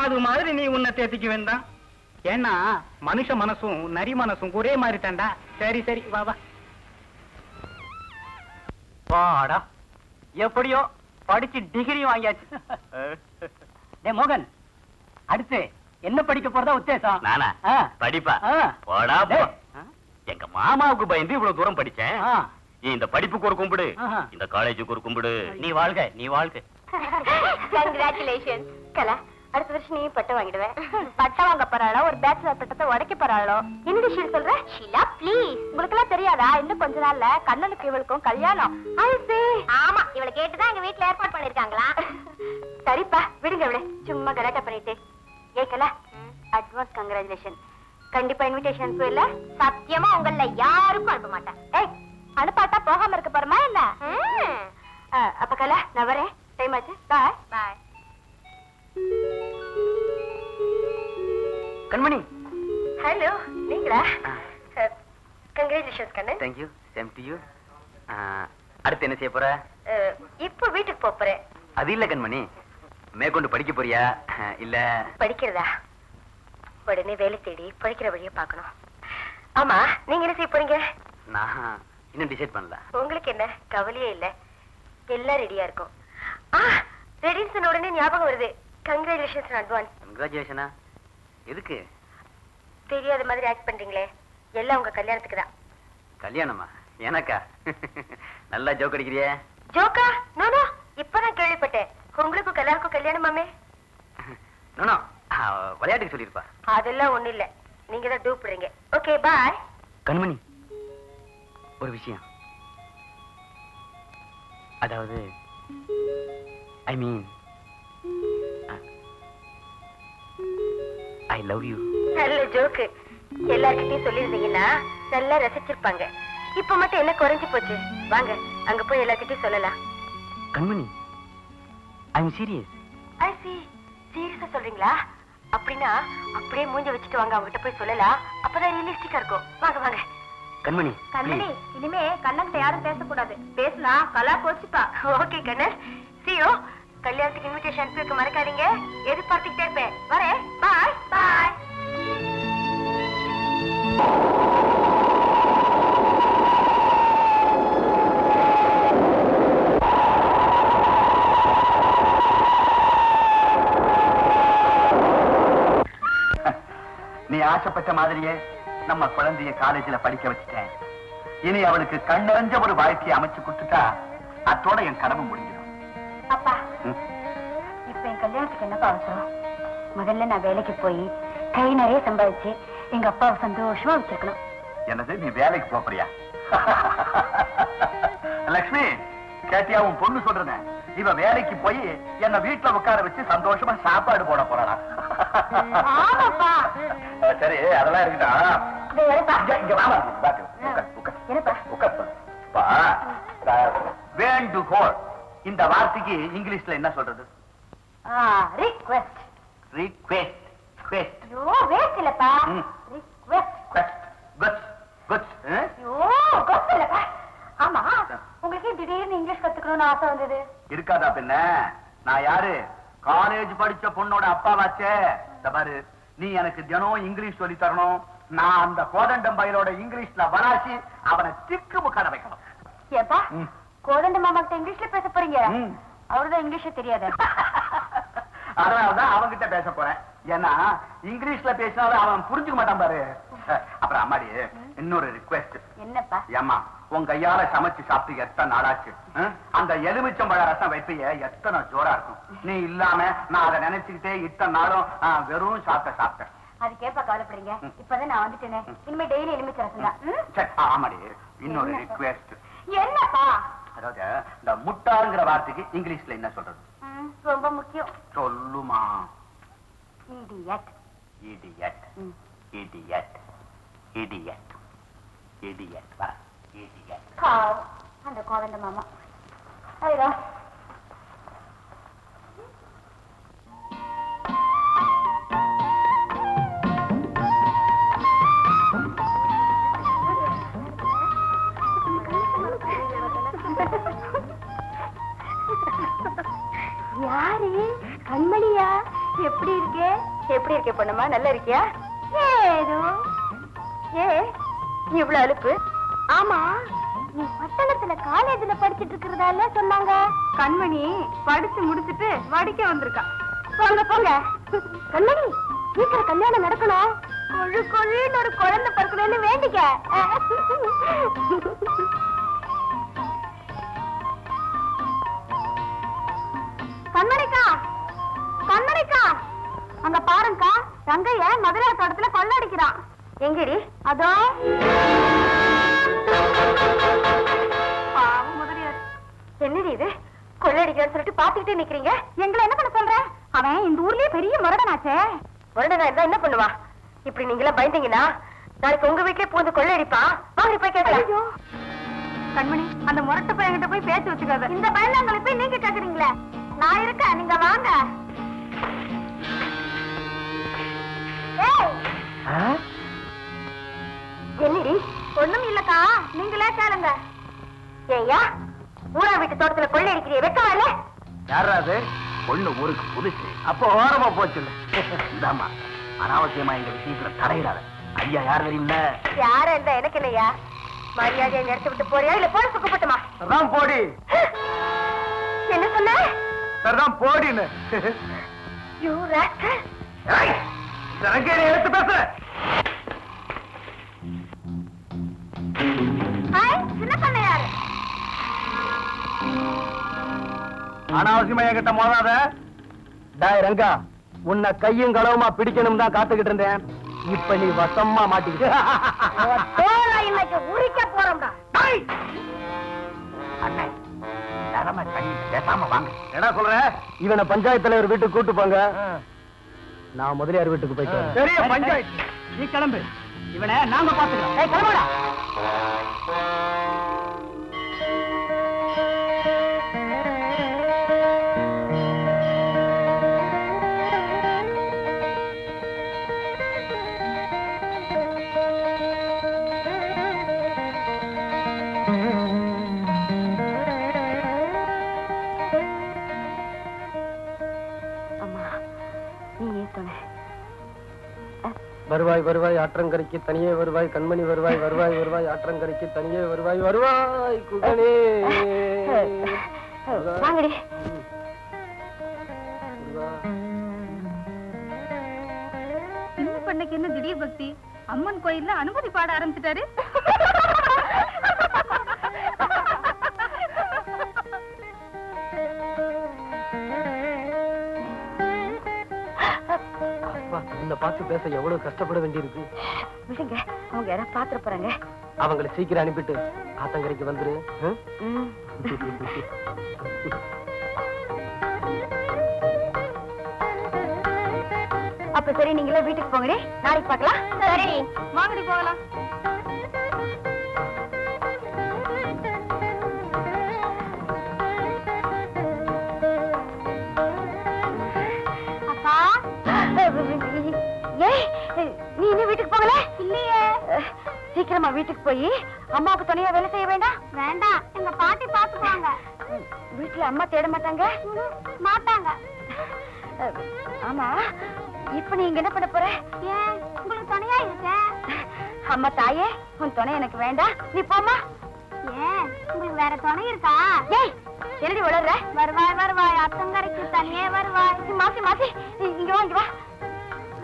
அது மாதிரி நீ உன்னை தேத்திக்க வேண்டாம். ஏன்னா மனுஷ மனசும் நரி மனசும் ஒரே மாதிரி தாண்டா. சரி சரி, வா வா. வாடா, எப்படியோ படிச்சு டிகிரி வாங்கியாச்சு. டே மோகன், அடுத்து என்ன படிக்க போறதா உத்தேசம்?
நானா படிப்பா? போடா போ. எங்க மாமாவுக்கு பயந்து இவ்வளவு தூரம் படிச்சேன். இந்த படிப்புக்கு ஒரு கும்பிடு, இந்த காலேஜுக்கு ஒரு கும்பிடு.
நீ வாழ்க, நீ வாழ்க.
கங்க்ராச்சுலேஷன். கலா, அடுத்த வருஷம் நீ பட்டம் வாங்கிடுவேன். பட்டம் வாங்க போறாளோ, ஒரு பேச்சுலர் பட்டத்தை உடைக்க போறாளோ? என்னடி ஷீல் சொல்ற? ஷீலா ப்ளீஸ், உங்களுக்கு எல்லாம் தெரியாதா? இன்னும் கொஞ்ச நாள்ல கண்ணனுக்கு இவளுக்கும் கல்யாணம். ஆமா, இவளை கேட்டுதான் எங்க வீட்டுல ஏற்பாடு பண்ணிருக்காங்களா? சரிப்பா, விடுங்க இவளே, சும்மா கலாட்டா பண்ணிட்டு. ஏக்கலா, அட்வான்ஸ் கங்க்ராச்சுலேஷன். கண்டிப்பா இன்விடேஷன் இல்ல? சத்தியமா உங்கள யாருக்கும் அனுப்ப மாட்டேன். ஏய், அனுப்பாட்டா போகாம இருக்க போறமா என்ன? அப்ப கலா, நான் வரேன். டைம் ஆச்சு. பாய் பாய்.
கண்மணி.
ஹலோ, நீங்களா? கங்க்ராச்சுலேஷன்ஸ் கண்ணு.
Thank you, same to you. அடுத்து என்ன செய்ய போற?
இப்போ வீட்டுக்கு போறேன்.
அது இல்ல கண்மணி, மேற்கொண்டு படிக்க போறியா இல்ல?
படிக்கிறதா? உடனே வேலை தேடி படிக்கிற வழியை பார்க்கணும். ஆமா, நீங்க என்ன செய்ய போறீங்க?
நான் இன்னும் டிசைட் பண்ணல.
உங்களுக்கு என்ன கவலையே இல்ல, எல்லாம் ரெடியா இருக்கும். ரெடின்னு சொன்ன உடனே ஞாபகம் வருது. Congratulations advance.
கங்க்ராச்சுலேஷனா? எதுக்கு?
தெரியாத மாதிரி ஆக்ட் பண்றீங்களே, எல்லாம் உங்க கல்யாணத்துக்கு தான்.
கல்யாணமா? எனக்கா? நல்லா ஜோக் அடிக்கிறியே.
ஜோக்கா? நோ நோ, இப்பதான் கேள்விப்பட்டேன். உங்களுக்கும் கல்யாணுக்கும் கல்யாணமாமே?
நோ விளையாட்டுக்கு சொல்லிருப்பா.
அதெல்லாம் ஒண்ணு இல்ல, நீங்க தான் டூப்புறீங்க. Okay bye.
கண்மணி, ஒரு விஷயம். அதாவது ஐ மீன் ஐ லவ் யூ.
நல்ல ஜோக்கு. எல்லார்கிட்டயும் சொல்லியிருந்தீங்கன்னா நல்லா ரசிச்சிருப்பாங்க. இப்ப மட்டும் என்ன குறைஞ்சு போச்சு? வாங்க அங்க போய் எல்லார்கிட்டயும் சொல்லலாம்.
கண்மணி, I am serious.
I see. சீரியஸா சொல்றீங்களா? அப்படின்னா அப்படியே மூஞ்ச வச்சுட்டு வாங்க, அவங்ககிட்ட போய் சொல்லலாம். அப்பதான் ரியலிஸ்டிக்கா இருக்கும். வாங்க வாங்க.
கண்மணி,
கண்ணனி, இனிமே கண்ணன்கிட்ட யாரும் பேசக்கூடாது. பேசலாம் கலா போச்சுப்பா. Okay Kannan, Seo. கல்யாணத்துக்கு இன்விடேஷன் அனுப்பி வைக்க மறக்காதீங்க. எதிர்பார்த்துக்கிட்டே இருப்பேன். வரேன். பாய் பாய்.
நீ ஆசைப்பட்ட மாதிரியே நம்ம குழந்தைய காலேஜில் படிக்க வச்சுட்டேன். இனி அவளுக்கு கண்ணறிஞ்ச ஒரு வாழ்க்கையை அமைச்சு கொடுத்துட்டா அத்தோட என் கடமை முடிஞ்சிடும்.
அப்பா, இப்ப என் கல்யாணத்துக்கு என்னப்பா அவசரம்? முதல்ல நான் வேலைக்கு போய் கை நிறைய சம்பாதிச்சு எங்க அப்பாவை சந்தோஷமா வச்சிருக்கணும்.
என்னது, நீ வேலைக்கு போறியா? லட்சுமி, கேட்டியா உன் பொண்ணு சொல்றத? இவ வேலைக்கு போய் என்ன வீட்டுல உட்கார வச்சு சந்தோஷமா சாப்பாடு போட போறாளா? சரி, அதெல்லாம் இருக்கட்டும். வேண்டுகோள், இந்த வார்த்தைக்கு இங்கிலீஷ்ல என்ன சொல்றது?
ரிக்வெஸ்ட்.
ரிக்வெஸ்ட்.
ஐயோ, வேஸ்ட் இல்லப்பா. ரிக்வெஸ்ட். ஐயோ, கஸ் இல்லப்பா. ஆமா, உங்களுக்கு திடீர்னு இங்கிலீஷ் கத்துக்கணும்னு ஆசை வந்தது?
இருக்காதா பின்ன? நான் யாரு? காலேஜ் படிச்ச பொண்ணோட அப்பாவாச்சே. பாரு, நீ எனக்கு தினம் இங்கிலீஷ் சொல்லி தரணும். நான் அந்த கோதண்டம் பையனோட இங்கிலீஷ்ல வராசி அவனை திக்கு முக்காட வைக்கணும்.
ஏப்பா, கோதண்ட மாமா கிட்ட இங்கிலீஷ்ல பேச போறீங்க? அவருதான் இங்கிலீஷே தெரியாது.
அதனாலதான் அவன்கிட்ட பேச போறேன். ஏன்னா இங்கிலீஷ்ல பேசினாலும் அவன் புரிஞ்சுக்க மாட்டான் பாரு. அப்புறம் அம்மாடி, இன்னொரு ரிக்வெஸ்ட்.
என்னப்பா?
ஏம்மா, உன் கையால சமைச்சு சாப்பிட்டு எத்தனை நாளாச்சு? அந்த எலுமிச்சம்பழ ரசம் வைப்பைய எத்தனை ஜோரா இருக்கும். நீ இல்லாம நான் அதை நினைச்சுக்கிட்டே இத்தனை நாளும் வெறும் சாப்பிட்டேன்.
அது கேப்பா கவலைப்படுறீங்க? இப்பதான் நான் வந்துட்டேனே, இனிமே டெய்லி எலுமிச்சை ரசம் தான்.
ஆமாடி, இன்னொரு ரிக்வெஸ்ட்.
என்னப்பா?
அதாவது இந்த முட்டாங்கிற வார்த்தைக்கு இங்கிலீஷ்ல என்ன சொல்றது?
ரொம்ப முக்கியம்.
சொல்லுமா.
Idiot.
Idiot. Idiot. Idiot. Idiot. வா, இடியட்.
பாவம் அந்த கோதண்ட மாமா. ஐயோ, யாரு? கண்மணியா? எப்படி இருக்கே? எப்படி இருக்கே பொண்ணுமா? நல்லா இருக்கியா? ஏதோ. ஏ இவ்வளவு அலுப்பு? ஆமா, நீ பட்டணத்துல காலேஜ்ல படிச்சிட்டு இருக்கிறதால சொன்னாங்க. கண்மணி படிச்சு முடிச்சிட்டு வடிக்க வந்திருக்கா. போங்க போங்க. கண்மணி, சீக்கிரம் கல்யாணம் நடக்கணும். கொழு கொழுன்னு ஒரு குழந்தை பிறக்கணும்னு வேண்டிக்க. கண்மணிக்கா, கண்மணிக்கா, அங்க பாருங்கக்கா, ரங்கைய முதலியார் தோட்டத்துல கொள்ளடிக்கிறான். எங்கடி? அதோ. பாவம் முதலியார். என்னடி இது, கொள்ளடிக்கிறான்னு சொல்லிட்டு பாத்துக்கிட்டே நிக்கிறீங்க? எங்களை என்ன பண்ண சொல்ற? அவன் இந்த ஊர்லயே பெரிய முரடனாச்சே. முரடனா இருந்தா என்ன பண்ணுவா? இப்படி நீங்களா பயந்தீங்கன்னா நாளைக்கு உங்க வீட்லயே பூந்து கொள்ளடிப்பான். வாங்க போய் கேட்கலாம். கண்மணி, அந்த முரட்டு பையன்கிட்ட போய் பேச்சு வச்சுக்காத. இந்த பயந்தாங்களை போய் நீங்க கேக்குறீங்களே? நான் இருக்க, நீங்க வாங்க. என்னடி? ஒண்ணும் இல்லக்கா, நீங்களே கேளுங்க. ஏய்யா, ஊரா வீட்டு தோட்டத்துல கொள்ளை அடிக்கிறிய, வெக்கமா இல்ல?
யாராவது? பொண்ணு ஊருக்கு புதுசு, அப்போ ஓரமா போச்சு. இந்தாமா, அனாவசியமா இந்த விஷயத்துல தலையிடாத. ஐயா யார் தெரியுமில்ல?
யார இருந்தா எனக்கு இல்லையா? மரியாதையை நிறுத்தி விட்டு போறியா இல்ல போய் சுக்கப்பட்டுமா?
சரிதான் போடி.
என்ன சொன்ன?
சரிதான் போடின்னு.
You rascal.
எடுத்து பேச.
சின்ன பண்ணையாரு.
அனாவசியமா என்கிட்ட மோதாத.
டாய் ரங்கா, உன்னை கையும் களவுமா பிடிக்கணும் தான் காத்துக்கிட்டு இருந்தேன். இப்ப நீ வசமா மாட்டிக்கிட்ட.
இன்னைக்கு உரிக்க போறோம்டா.
அண்ணே நிலைமை தண்ணி பேசாம வாங்க.
என்ன சொல்ற? இவனை பஞ்சாயத்து தலைவர் வீட்டுக்கு கூட்டு போங்க. நான் முதலியார் வீட்டுக்கு போயிட்டு வரேன்.
பெரிய பஞ்சாயத்து. நீ கிளம்பு. இவனை நாங்க பாத்துக்கிறோம். கிளம்புடா.
வருவாய் வருவாய் ஆற்றங்கரைக்கு தனியே வருவாய் கண்மணி வருவாய் வருவாய் வருவாய் ஆற்றங்கரைக்கு தனியே வருவாய் வருவாய் குகனே.
வாங்கடி.
சின்ன பொண்ணுக்கு என்ன திடீர் பக்தி? அம்மன் கோயில்ல அனுமதி பாட ஆரம்பிச்சிட்டாரு.
உன்னை பார்த்து பேச எவ்வளவு கஷ்டப்பட வேண்டியிருக்கு.
விடுங்க, அவங்க யாராவது பாத்துட்டு போறாங்க.
அவங்களை சீக்கிரம் அனுப்பிட்டு ஆத்தங்கரைக்கு வந்துரு.
அப்ப சரி, நீங்களே வீட்டுக்கு போங்கடி. நாளைக்கு பார்க்கலாம். சரி
வாங்கடி போகலாம்.
அப்பா, நீ இன்னும் வீட்டுக்கு போகல? இல்லையே. சீக்கிரமா வீட்டுக்கு போய் அம்மாவுக்கு துணையா வேலை செய்ய வேண்டாம்.
வேண்டாம், எங்க பாட்டி பாத்துக்குவாங்க.
வீட்டுல அம்மா தேட மாட்டாங்க?
மாட்டாங்க.
ஆமா, இப்ப நீங்க என்ன பண்ண போற?
ஏன், உங்களுக்கு துணையா இருக்கேன்.
அம்மா தாயே, உன் துணை எனக்கு வேண்டாம், நீ போமா.
ஏன், உங்களுக்கு வேற துணை இருக்கா?
ஏய், என்னடி வளர்ற?
வருவாய் வருவாய் அத்தங்கரைக்கு தனியே வருவாய்.
மாசி மாசி, இங்க வா, இங்க வா.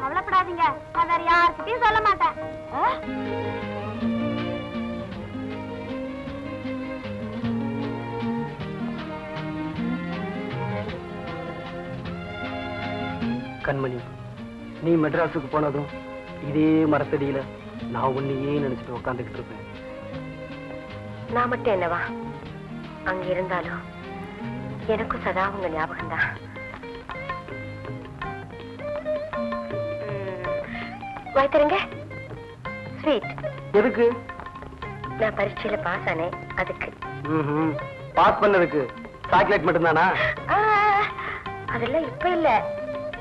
கவலைப்படாதீங்க, நான் வேற யாருக்கிட்டையும் சொல்ல மாட்டேன்.
கண்மணி, நீ மெட்ராஸுக்கு போனதும் இதே மரத்தடியில நான் உன்னையே நினைச்சிட்டு உட்காந்துக்கிட்டு இருப்பேன்.
நான் மட்டும் என்னவா, அங்க இருந்தாலும் எனக்கும் சதா உங்க ஞாபகம் தான். வைத்தருங்க ஸ்வீட்.
எதுக்கு?
நான் பரீட்சையில பாஸ் ஆனேன், அதுக்கு.
பாஸ் பண்ணதுக்கு சாக்லேட் மட்டும்தானா?
அதெல்லாம் இப்ப இல்ல,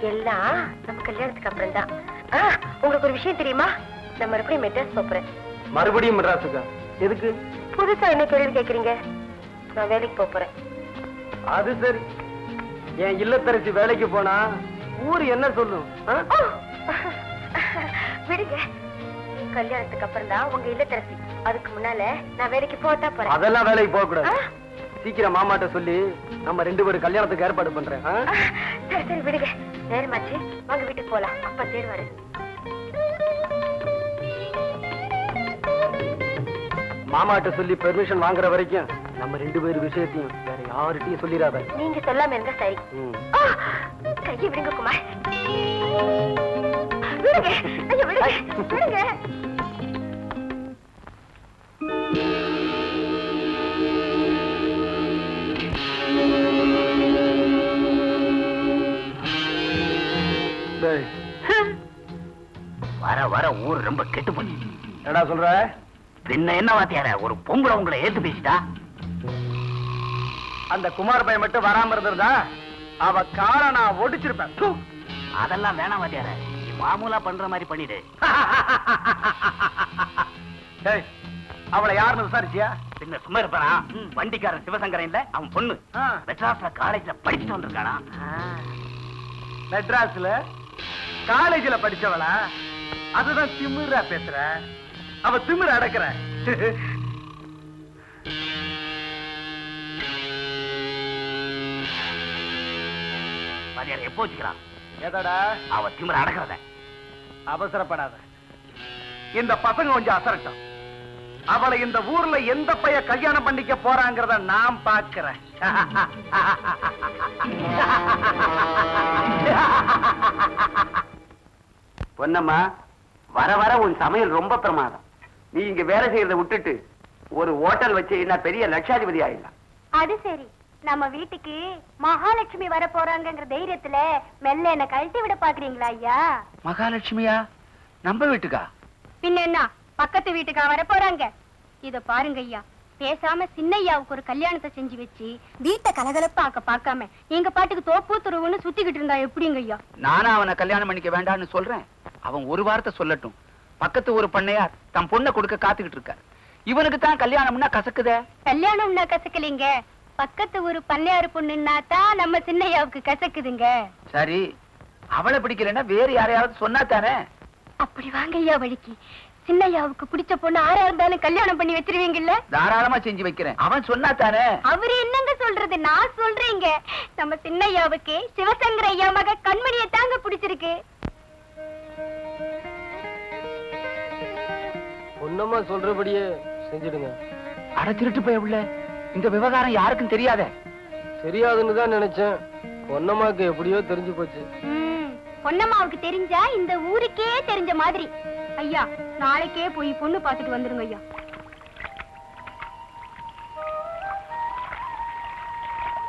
எல்லாம் நம்ம கல்யாணத்துக்கு அப்புறம் தான். உங்களுக்கு ஒரு விஷயம் தெரியுமா? நான் மறுபடியும் மெட்ராஸ் போறேன்.
மறுபடியும் மெட்ராஸுக்கா? எதுக்கு?
புதுசா என்ன கேள்வி கேக்குறீங்க? நான் வேலைக்கு போறேன்.
அது சரி. என் இல்லத்தரசி வேலைக்கு போனா ஊரு என்ன சொல்லும்?
விடுங்க, கல்யாணத்துக்கு அப்புறம் தான் உங்க இல்லத்தரசி. அதுக்கு முன்னால நான் வேலைக்கு போட்டா போறேன்.
அதெல்லாம் வேலைக்கு போக கூடாது. சீக்கிரம் மாமாட்ட சொல்லி நம்ம 2 பேரும் கல்யாணத்துக்கு ஏற்பாடு பண்றேன்.
சரி சரி விடுங்க, நேரமாச்சு, வாங்க வீட்டுக்கு போலாம். அப்பா தேர்வாரு.
மாமாட்ட சொல்லி பெர்மிஷன் வாங்குற வரைக்கும் நம்ம 2 பேர் விஷயத்தையும் வேற யார்கிட்டயும் சொல்லிடாத.
நீங்க சொல்லாம இருந்தா சரி. கையை விடுங்க குமார். விடுங்க, ஐயோ விடுங்க, விடுங்க.
வர வர ஊர் ரொம்ப கெட்டு போச்சு.
என்னடா சொல்ற?
பின்ன என்ன வாத்தியார, ஒரு பொம்பளை உங்களை ஏத்து பேசிட்டா?
அந்த குமார் பையன் மட்டும் வராம இருந்திருந்தா அவ காலை நான் ஒடிச்சிருப்பேன்.
அதெல்லாம் வேணாம் வாத்தியார, நீ மாமூலா பண்ற மாதிரி பண்ணிடு.
அவளை யாருன்னு விசாரிச்சியா?
பின்ன சும்மா இருப்பானா? வண்டிக்காரன் சிவசங்கரன் இல்ல, அவன் பொண்ணு மெட்ராஸ்ல காலேஜ்ல படிச்சுட்டு வந்திருக்கானா.
மெட்ராஸ்ல காலேஜ்ல படிச்சவளா? அதுதான் திமிரா பேசுற. அவ திமிர அடக்குற.
வாத்தியார எப்போ வச்சுக்கிறான்?
ஏதாடா
அவ திமிர அடக்குறத.
அவசரப்படாத, இந்த பசங்க கொஞ்சம் அசரட்டும். அவளை இந்த ஊர்ல எந்த பைய கல்யாணம் பண்ணிக்க போறாங்கிறத நான் பாக்குறேன். பொன்னம்மா,
வர வர உன் சமையல் ரொம்ப பிரமாதம். நீ இங்க வேலை செய்யறதை விட்டுட்டு ஒரு ஹோட்டல் வச்சு நான் பெரிய லட்சாதிபதி ஆயிடலாம்.
அது சரி, நம்ம வீட்டுக்கு மகாலட்சுமி வர போறாங்கங்கிற தைரியத்துல மெல்ல என்ன கழட்டி விட பாக்குறீங்களா ஐயா?
மகாலட்சுமியா? நம்ம வீட்டுக்கா?
பின்ன என்ன, பக்கத்து வீட்டுக்கா வர போறாங்க? இத பாருங்க ஐயா, பேசாம சின்னையாவுக்கு ஒரு கல்யாணத்தை செஞ்சு வச்சு வீட்டை கலகலப்பாக்க பார்க்காம நீங்க பாட்டுக்கு தோப்பு துருவுன்னு சுத்திக்கிட்டு இருந்தா எப்படிங்க ஐயா?
நானும் அவனை கல்யாணம் பண்ணிக்க வேண்டாம்னு சொல்றேன். அவன் ஒரு வார்த்தை சொல்லட்டும். பக்கத்து ஒரு பண்ணையார் தன் பொண்ணை கொடுக்க காத்துக்கிட்டு இருக்கார். இவனுக்கு தான் கல்யாணம்னா கசக்குதே.
கல்யாணம்னா கசக்கலீங்க, பக்கத்து ஒரு பண்ணையாரு பொண்ணுன்னா தான் நம்ம சின்னையாவுக்கு கசக்குதுங்க.
சரி, அவளை பிடிக்கலன்னா வேறு யாரையாவது சொன்னா தானே?
அப்படி வாங்க ஐயா வழிக்கு. சின்னையாவுக்கு பிடிச்ச பொண்ணு ஆறா இருந்தாலும் கல்யாணம் பண்ணி வச்சிருவீங்கல்ல?
தாராளமா செஞ்சு வைக்கிறேன். அவன் சொன்னா தானே?
அவரு என்னங்க சொல்றது, நான் சொல்றேங்க. நம்ம சின்னையாவுக்கு சிவசங்கர ஐயா மக கண்மணியை தாங்க பிடிச்சிருக்கு.
ஒன்னமா சொல்றபடியே செஞ்சிடுங்க.
அட திருட்டு போய் உள்ள, இந்த விவகாரம் யாருக்கும் தெரியாத.
தெரியாதுன்னு தான் நினைச்சேன். பொன்னம்மாக்கு எப்படியோ தெரிஞ்சு போச்சு.
பொன்னம்மாவுக்கு தெரிஞ்சா இந்த ஊருக்கே தெரிஞ்ச மாதிரி. ஐயா, நாளைக்கே போய் பொண்ணு பாத்துட்டு வந்துருங்க ஐயா.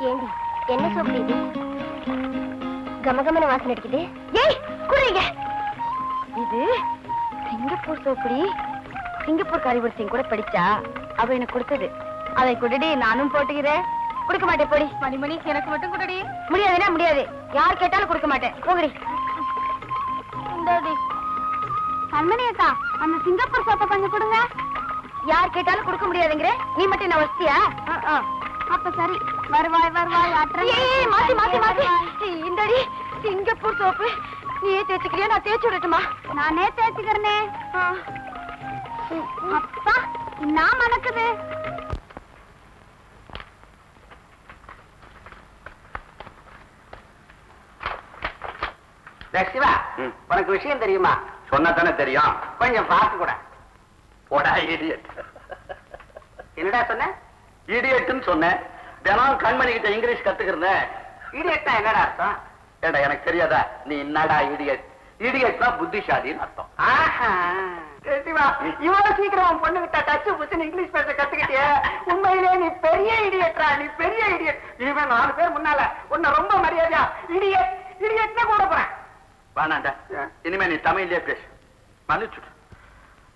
ஏண்டி, என்ன சோப்பு இது? கமகமன வாசனை அடிக்குது. ஏய், குறைங்க. இது சிங்கப்பூர் சோப்புடி. சிங்கப்பூர் காரிவரிசையும் கூட படிச்சா அவ எனக்கு கொடுத்தது. அதை குடுடி, நானும் போட்டுக்கிறேன். கொடுக்க மாட்டேன் போடி. மணிமணி, எனக்கு மட்டும் குடுடி. முடியாதுன்னா முடியாது, யார் கேட்டாலும் கொடுக்க மாட்டேன். போகடி. கண்மணி அக்கா, அந்த சிங்கப்பூர் சோப்பை கொஞ்சம் கொடுங்க. யார் கேட்டாலும் கொடுக்க முடியாதுங்கிற, நீ மட்டும் என்ன வசதியா? அப்ப சரி, வருவாய் வருவாய். மாத்தி மாத்தி மாத்தி. இந்தடி சிங்கப்பூர் சோப்பு. நீயே தேய்ச்சிக்கிறியா, நான் தேய்ச்சி விடட்டுமா? நானே தேய்ச்சிக்கிறேனே. அப்பா, நான் மணக்குது.
சிவா, உனக்கு விஷயம் தெரியுமா? சொன்னா தானே தெரியும். கொஞ்சம் பார்த்து கூட. போடா இடியட். என்னடா சொன்ன? இடியட்னு சொன்னேன். தினம் கண்மணி கிட்ட இங்கிலீஷ் கத்துக்கிறேன். இடியட்னா என்னடா அர்த்தம்? ஏடா எனக்கு தெரியாதா? நீ என்னடா இடியட்? இடியட்னா புத்திசாலின்னு அர்த்தம். சிவா, இவ்வளவு சீக்கிரம் பொண்ணு கிட்ட டச்சு புச்சுன்னு இங்கிலீஷ் பேச கத்துக்கிட்டிய. உண்மையிலே நீ பெரிய இடியட்ரா. நீ பெரிய இடியட். இவன் 4 பேர் முன்னால உன்னை ரொம்ப மரியாதையா இடியட் இடியட்னு கூட போறேன். வேணாண்டா, இனிமே நீ தமிழ்லயே பேசு. மன்னிச்சுட்டு.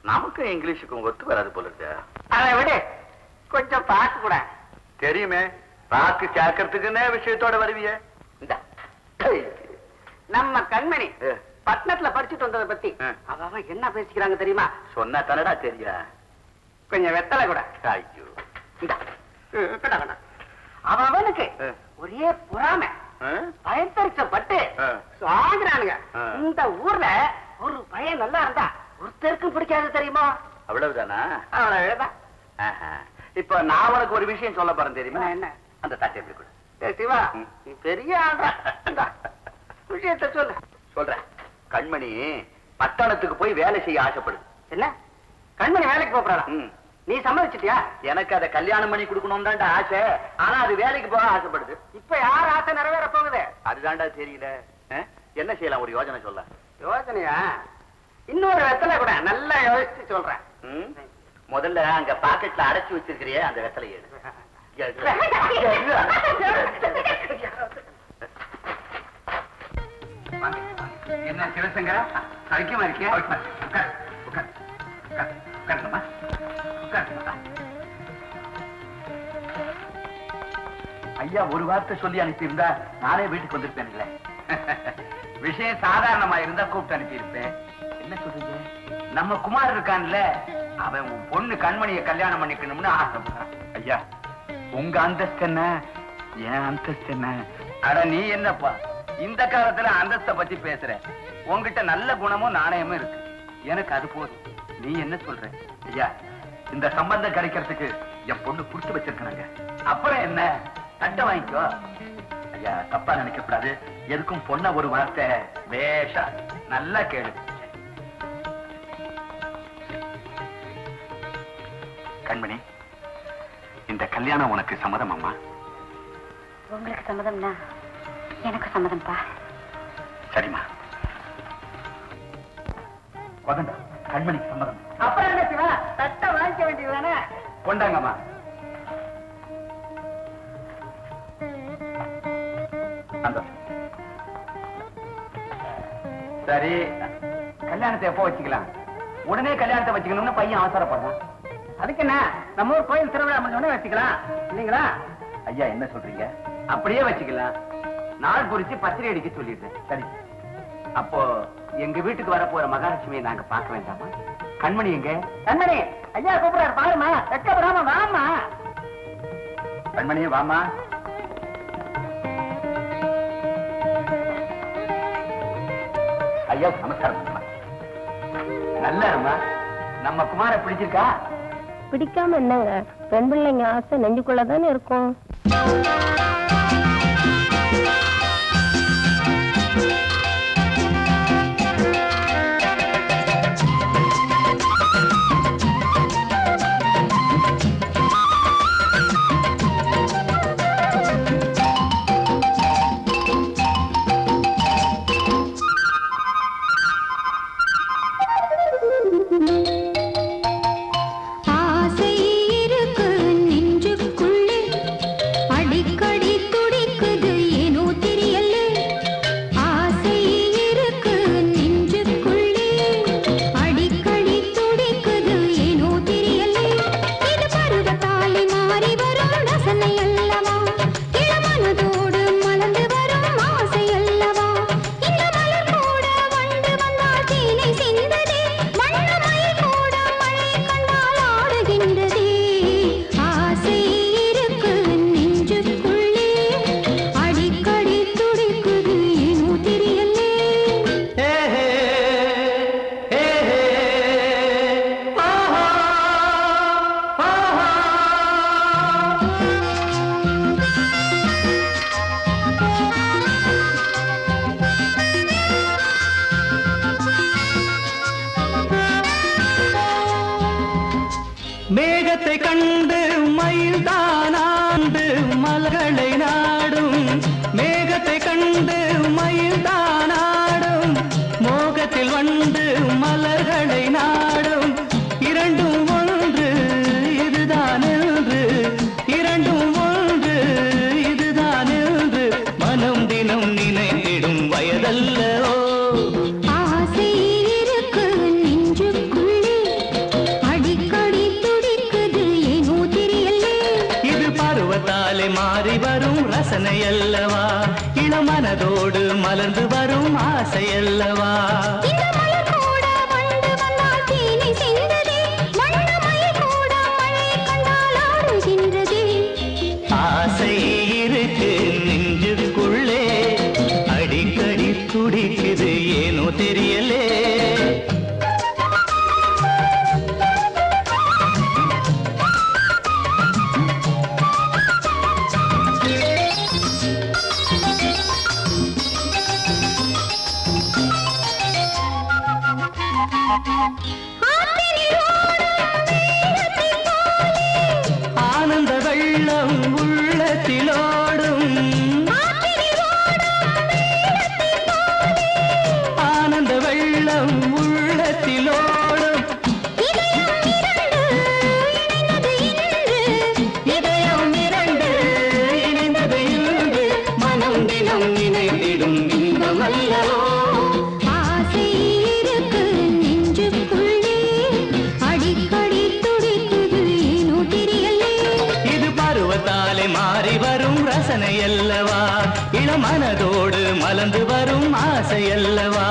நமக்கு இங்கிலீஷுக்கும் ஒத்து வராது போல இருக்கு. அதை விட கொஞ்சம் பார்க்க கூட. தெரியுமே, பாக்கு கேட்கறதுக்குன்னே விஷயத்தோட வருவியே. நம்ம கண்மணி பட்டணத்துல படிச்சுட்டு வந்ததை பத்தி அவ என்ன பேசிக்கிறாங்க தெரியுமா? சொன்னா தானடா தெரியா. கொஞ்சம் வெத்தலை கூட. ஐயோ, அவனுக்கு ஒரே பொறாமை, பயத்தரிச்சப்பட்டு சாகுறானுங்க. இந்த ஊர்ல ஒரு பையன் நல்லா இருந்தா ஒருத்தருக்கும் பிடிக்காது தெரியுமா? அவ்வளவுதானா? அவ்வளவுதான். இப்ப நான் உனக்கு ஒரு விஷயம் சொல்ல போறேன் தெரியுமா? என்ன? அந்த தட்டை எப்படி கொடு. சிவா, நீ பெரிய விஷயத்த சொல்லு. சொல்றேன். கண்மணி பட்டணத்துக்கு போய் வேலை செய்ய ஆசைப்படுது. என்ன? கண்மணி வேலைக்கு போறாளா? நீ சம்மதிச்சிட்டியா? எனக்கு அதை கல்யாணம் பண்ணி கொடுக்கணும் தான்டா ஆசை. ஆனா அது வேலைக்கு போக ஆசைப்படுது. இப்ப யார் ஆசை நிறைவேற போகுது? அதுதான்டா தெரியல. என்ன செய்யலாம், ஒரு யோசனை சொல்ல. யோசனையா? இன்னொரு வெத்தலை கூட நல்லா யோசிச்சு சொல்றேன். முதல்ல அங்க பாக்கெட்ல அடைச்சு வச்சிருக்கிறியே அந்த வெத்தலை எடு. என்ன சிவசங்கரா, சௌக்கியமா இருக்கியா? ஐயா ஒரு வார்த்தை சொல்லி அனுப்பியிருந்தா நானே வீட்டுக்கு வந்திருப்பேன். விஷயம் சாதாரணமா இருந்தா கூப்பிட்டு அனுப்பியிருப்பேன். என்ன சொல்றீங்க? நம்ம குமார் இருக்கான்ல, அவன் உன் பொண்ணு கண்மணியை கல்யாணம் பண்ணிக்கணும்னு ஆசைப்படுறான். ஐயா, உங்க அந்தஸ்து என்ன, என் அந்தஸ்து என்ன? அட நீ என்னப்பா இந்த காலத்துல அந்தஸ்தை பத்தி பேசுற? உன்கிட்ட நல்ல குணமும் நாணயமும் இருக்கு. எனக்கு அது போதும். நீ என்ன சொல்ற? ஐயா, இந்த சம்பந்தம் கிடைக்கிறதுக்கு என் பொண்ணு புடிச்சு வச்சிருக்காங்க. அப்புறம் என்ன, தட்டை வாங்கிக்கோ. ஐயா, தப்பா நினைக்க கூடாது. எதுக்கும் பொண்ண ஒரு வார்த்தை வேஷா நல்லா கேளு. கண்மணி, இந்த கல்யாணம் உனக்கு சம்மதம் அம்மா?
உங்களுக்கு சம்மதம்னா எனக்கு சம்மதம்பா.
சரிம்மா. கோதண்டம் கண்மணிக்கு சம்மதம்.
அப்புறம் என்ன சிவா, தட்டை வாங்கிக்க வேண்டியதுதானே?
கொண்டாங்கம்மா. சரி, கல்யாணத்தை எப்போ வச்சுக்கலாம்? உடனே கல்யாணத்தை வச்சுக்கணும்னு பையன் அவசரப்படுறான்.
அதுக்கு என்ன, நம்ம ஊர் கோயில் திருவிழா முடிஞ்சோடனே வச்சுக்கலாம் இல்லீங்களா?
ஐயா என்ன சொல்றீங்க? அப்படியே வச்சுக்கலாம். நாள் குறிச்சு பத்திரை அடிக்க சொல்லிட்டு. சரி, அப்போ எங்க வீட்டுக்கு வர போற மகாலட்சுமியை நாங்க பார்க்க வேண்டாமா? கண்மணி எங்க?
கண்மணி, ஐயா கூப்பிடாரு பாருமா. வெக்கப்படாம வாமா.
கண்மணியே வாமா. ஐயா நமஸ்காரம். நல்லா இருமா. நம்ம குமார பிடிச்சிருக்கா?
பிடிக்காம என்னங்க, பெண் பிள்ளைங்க ஆசை நெஞ்சுக்குள்ளதானே இருக்கும்.
மேகத்தை கண்டு மயில் தானாண்டு மலர்களை நாடும். மேகத்தை கண்டு மயில் தானாடும், மோகத்தில் வந்து மலர்களை நாடும். இரண்டும் ஒன்று இதுதான் என்று, இரண்டும் ஒன்று இதுதான் என்று மனம் தினம் நினைத்திடும் வயதல்லவோ. மாறி வரும் ரசனை அல்லவா, இளமனதோடு மலர்ந்து வரும் ஆசை அல்லவா. ஆசை இருக்கு நெஞ்சுக்குள்ளே, அடிக்கடி துடிக்குது ஏனோ தெரியலே. ஆனந்த வெள்ளம் உள்ளத்திலோடும், ஆனந்த வெள்ளம் உள்ளத்திலோடும். இதயம் இரண்டு இணைந்தது இன்று, மனம் தினம் நினைத்திடும் இன்பமல்லவோ. மாறி வரும் ரசனை அல்லவா, இளமனதோடு மலர்ந்து வரும் ஆசை அல்லவா.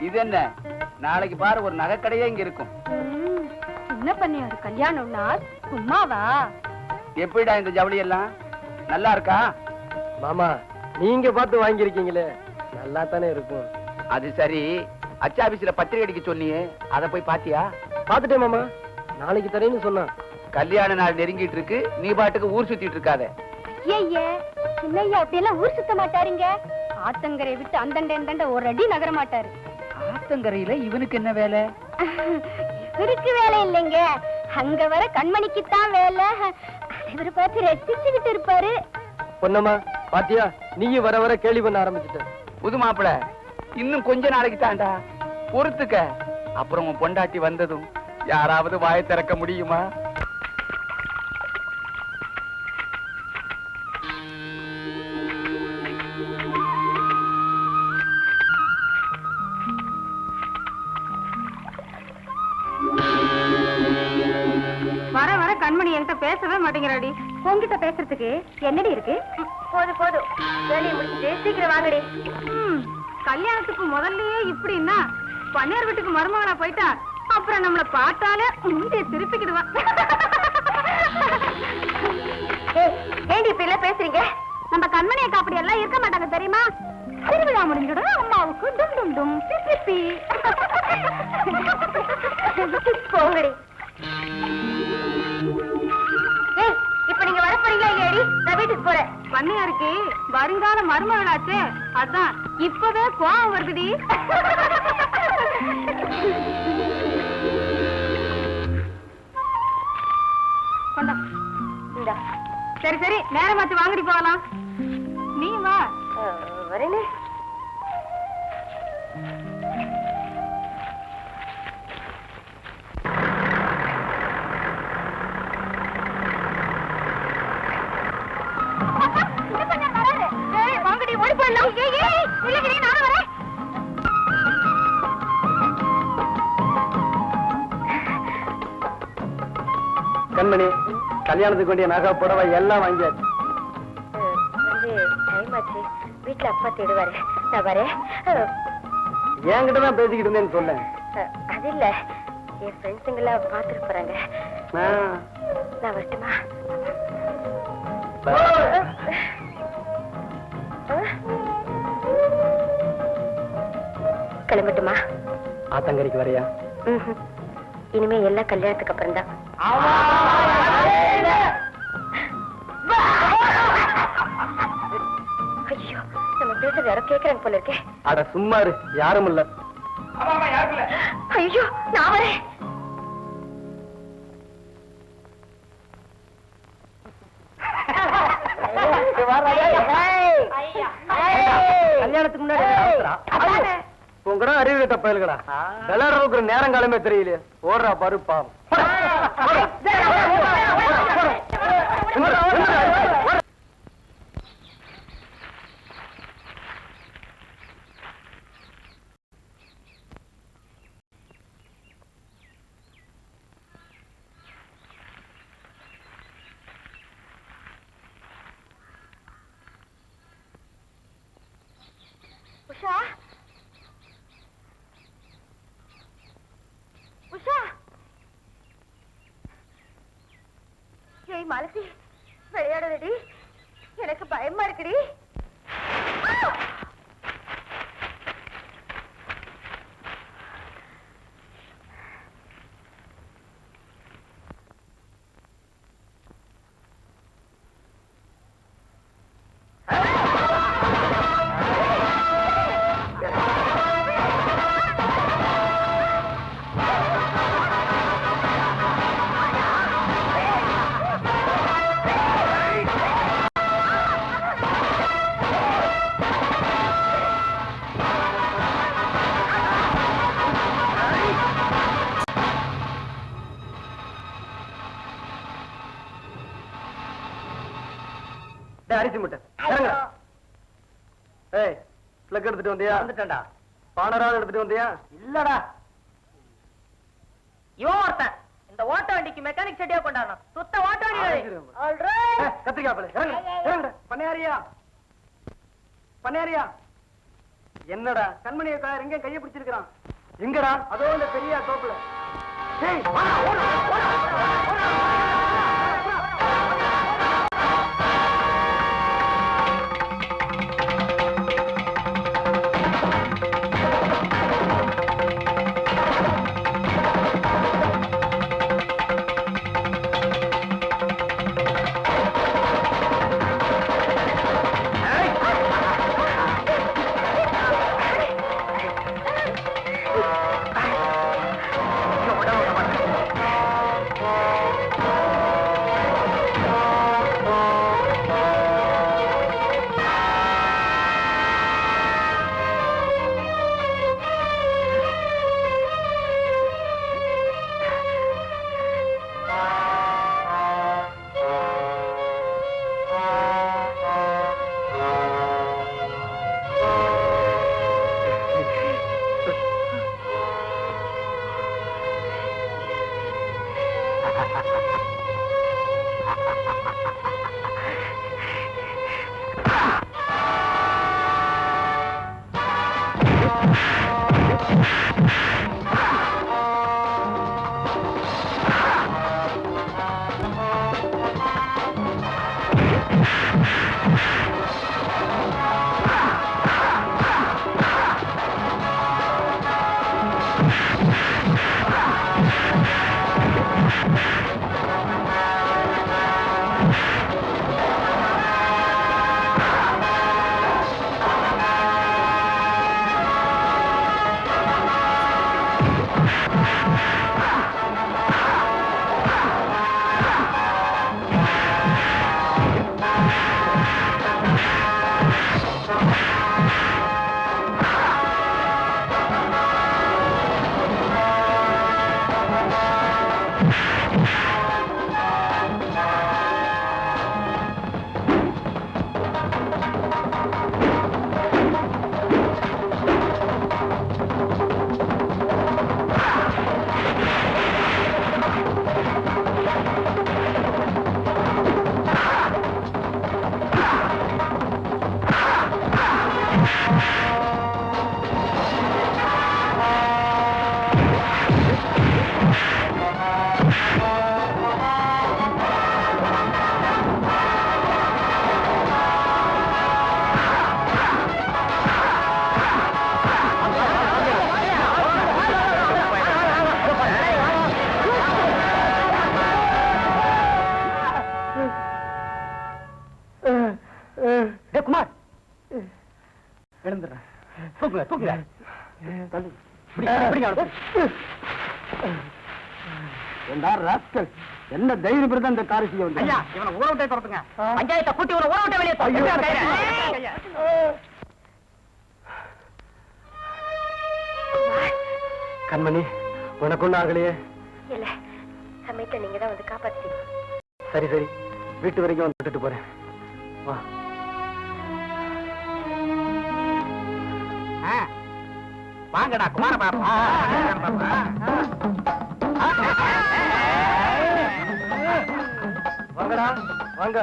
இது என்ன, நாளைக்கு பாரு ஒரு நகைக்கடையே இங்க இருக்கும்.
என்ன பண்ணியாரு கல்யாணம்னா சும்மாவா?
எப்படிடா இந்த ஜவுளி எல்லாம் நல்லா இருக்கா?
மாமா நீங்க பார்த்து வாங்கியிருக்கீங்களே நல்லா தானே இருக்கும்.
அது சரி, அச்சாபீஸ்ல பத்திரிகை அடிக்க சொன்னியே, அத போய் பாத்தியா?
பாத்துட்டேன் மாமா, நாளைக்கு தரேன்னு சொன்னான்.
கல்யாண நாள் நெருங்கிட்டு இருக்கு, நீ பாட்டுக்கு ஊர் சுத்திட்டு இருக்காத.
ஐயே சின்னையா அப்படியெல்லாம் ஊர் சுத்த மாட்டாருங்க. ஆத்தங்கரை விட்டு அந்தண்ட ஒரு அடி நகர மாட்டாரு.
ஆத்தங்கரையில இவனுக்கு என்ன வேலை?
இவருக்கு வேலை இல்லைங்க, அங்க வர கண்மணிக்குத்தான் வேலை. இவரை பார்த்து ரசிச்சுக்கிட்டு இருப்பாரு.
பொன்னம்மா பாத்தியா, நீயும் வர வர கேள்வி பண்ண ஆரம்பிச்சுட்ட.
புது மாப்பிள, இன்னும் கொஞ்ச நாளைக்கு தாண்டா, பொறுத்துக்க. அப்புறம் உன் பொண்டாட்டி வந்ததும் யாராவது வாயை திறக்க முடியுமா?
வர வர கண்மணி என்கிட்ட பேசவே மாட்டேங்கிறாடி.
உங்ககிட்ட பேசுறதுக்கு என்னடி இருக்கு? போதும் வேலையை முடிச்சுட்டு சீக்கிரம் வாங்கடி.
கல்யாணத்துக்கு முதல்லயே இப்படின்னா பன்னியார் வீட்டுக்கு மருமகனா போயிட்டா அப்புறம் நம்மள பார்த்தாலே முந்தைய திருப்பிக்கிடுவான்.
ஏண்டி இப்படி எல்லாம் பேசுறீங்க? நம்ம கண்மணி அக்கா அப்படி எல்லாம் இருக்க மாட்டாங்க தெரியுமா? திருவிழா முடிஞ்சிடும் அம்மாவுக்கு டும் டும் டும் சிப்பி. போங்கடி. இப்ப நீங்க வர போறீங்களா இல்லையாடி? நான் வீட்டுக்கு போறேன்.
பன்னியாருக்கு வருங்கால மருமகளாச்சே, அதான் இப்பவே கோவம் வருதுடி. கொண்டா.
இந்தா.
சரி சரி, நேரமாச்சு வாங்கடி போகலாம். நீ வா.
வரேனே. வாங்கடி ஓடி போடலாம். இல்லைங்க நானும் வரேன்.
கண்மணி, கல்யாணத்துக்கு வேண்டிய நகை புடவை எல்லாம் வாங்கியாச்சு.
டைம் ஆச்சு, வீட்டுல அப்பா தேடுவாரு. நான் வரேன்.
என்கிட்டதான் பேசிக்கிட்டு இருந்தேன்னு சொல்ல.
அது இல்ல, என் ஃப்ரெண்ட்ஸுங்கெல்லாம் பாத்துட்டு போறாங்க. நான் வரட்டுமா? கிளம்பட்டுமா?
ஆத்தங்கரைக்கு வரையா?
இனிமே எல்லாம் கல்யாணத்துக்கு அப்புறம் தான். ஐயோ, நம்ம பேசுறது யாரோ கேக்குறாங்க போல இருக்கே.
அட சும்மா இரு, யாரும் இல்ல.
ஐயோ, நான் வரேன்.
கல்யாணத்துக்கு முன்னாடி உங்கடா அறிவு கட்ட பயல்கடா, விளையாடுற நேரம் காலமே தெரியலையே. ஓடுறா பாரு பாவம்.
உஷா, உஷா. ஏய் மாலதி, விளையாடுறடி, எனக்கு பயமா இருக்குடி.
அரிசி முட்டை பிளக் எடுத்துட்டு வந்தியா? வந்துட்டேன்டா. பானராவது எடுத்துட்டு வந்தியா? இல்லடா.
இவன் ஒருத்தன் இந்த ஓட்ட வண்டிக்கு மெக்கானிக் செட்டியா கொண்டாடணும். சுத்த ஓட்ட வண்டி.
கத்திரிக்காய் பழம் இறங்குடா. பண்ணையாரியா, பண்ணையாரியா. என்னடா கண்மணியை எங்க கையை பிடிச்சிருக்கான்? எங்கடா? அதோ இந்த பெரிய தோப்புல.
குமார் எழுந்துடுறேன். தூக்குங்க தூக்குங்க.
என்ன தைரியம் இருந்தா இந்த காரை செய்ய
ஐயா இவனை ஊற விட்டே துரத்துங்க. பஞ்சாயத்தை கூட்டி ஊற விட்ட வெளியே
கண்மணி உனக்கு ஒண்ணு ஆகலையே?
இல்ல சமயத்தை நீங்க தான் வந்து காப்பாத்தி.
சரி சரி வீட்டு வரைக்கும் வந்து விட்டுட்டு போறேன். வா.
வாங்கடா குமார பாப்பா.
வாங்கடா வாங்க.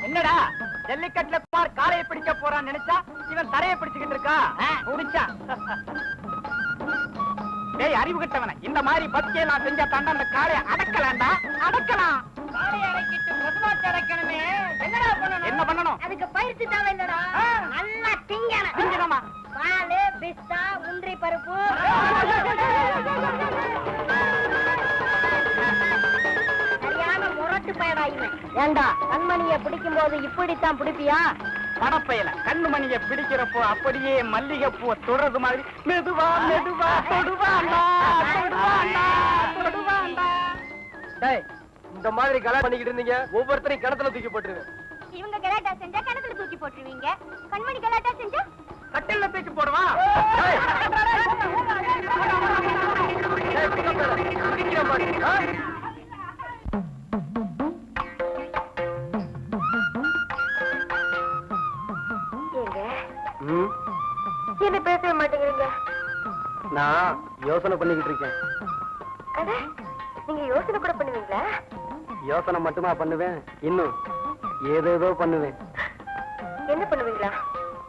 என்னடா ஜல்லிக்கட்டுல குமார் காலையை பிடிக்க போறான்னு நினைச்சா இவன் தரையை பிடிச்சுக்கிட்டு இருக்கா. முடிச்சா டேய் அறிவு கட்டவன, இந்த மாதிரி பத்தியை நான் செஞ்சா தாண்டா அந்த காளையை அடக்கலாம்டா. அடக்கலாம். காளையை அடக்கிட்டு பசுமாட்டு அடக்கணுமே. என்னடா பண்ணணும்? என்ன பண்ணணும்?
அதுக்கு பயிற்சி தேவையில்லடா. நல்லா திங்கணும்.
திங்கணுமா?
பாலு, பிஸ்தா, முந்திரி பருப்பு. சரியான முரட்டு பயடா இவன். ஏண்டா கண்மணியை பிடிக்கும் போது இப்படித்தான் பிடிப்பியா?
பணப்பையில கண்ணுமணியை பிடிக்கிறப்போ அப்படியே மல்லிகைப்பூ தொடர்றது மாதிரி மெதுவா மெதுவா தொடுவாண்டா தொடுவாண்டா தொடுவாண்டா.
டேய் இந்த மாதிரி கலாட்டம் பண்ணிக்கிட்டு இருந்தீங்க ஒவ்வொருத்தரையும் கிணத்துல தூக்கி போட்டுருவேன்.
இவங்க கலாட்டா செஞ்சா கிணத்துல தூக்கி போட்டுருவீங்க. கண்மணி கலாட்டா செஞ்சா
கட்டில தூக்கி போடுவா.
என்ன பேசவே மாட்டேங்கிறீங்க?
நான் யோசனை பண்ணிக்கிட்டு இருக்கேன்.
அட, நீங்க யோசனை கூட பண்ணுவீங்களா?
யோசனை மட்டுமா பண்ணுவேன், இன்னும் ஏதேதோ பண்ணுவேன்.
என்ன பண்ணுவீங்களா?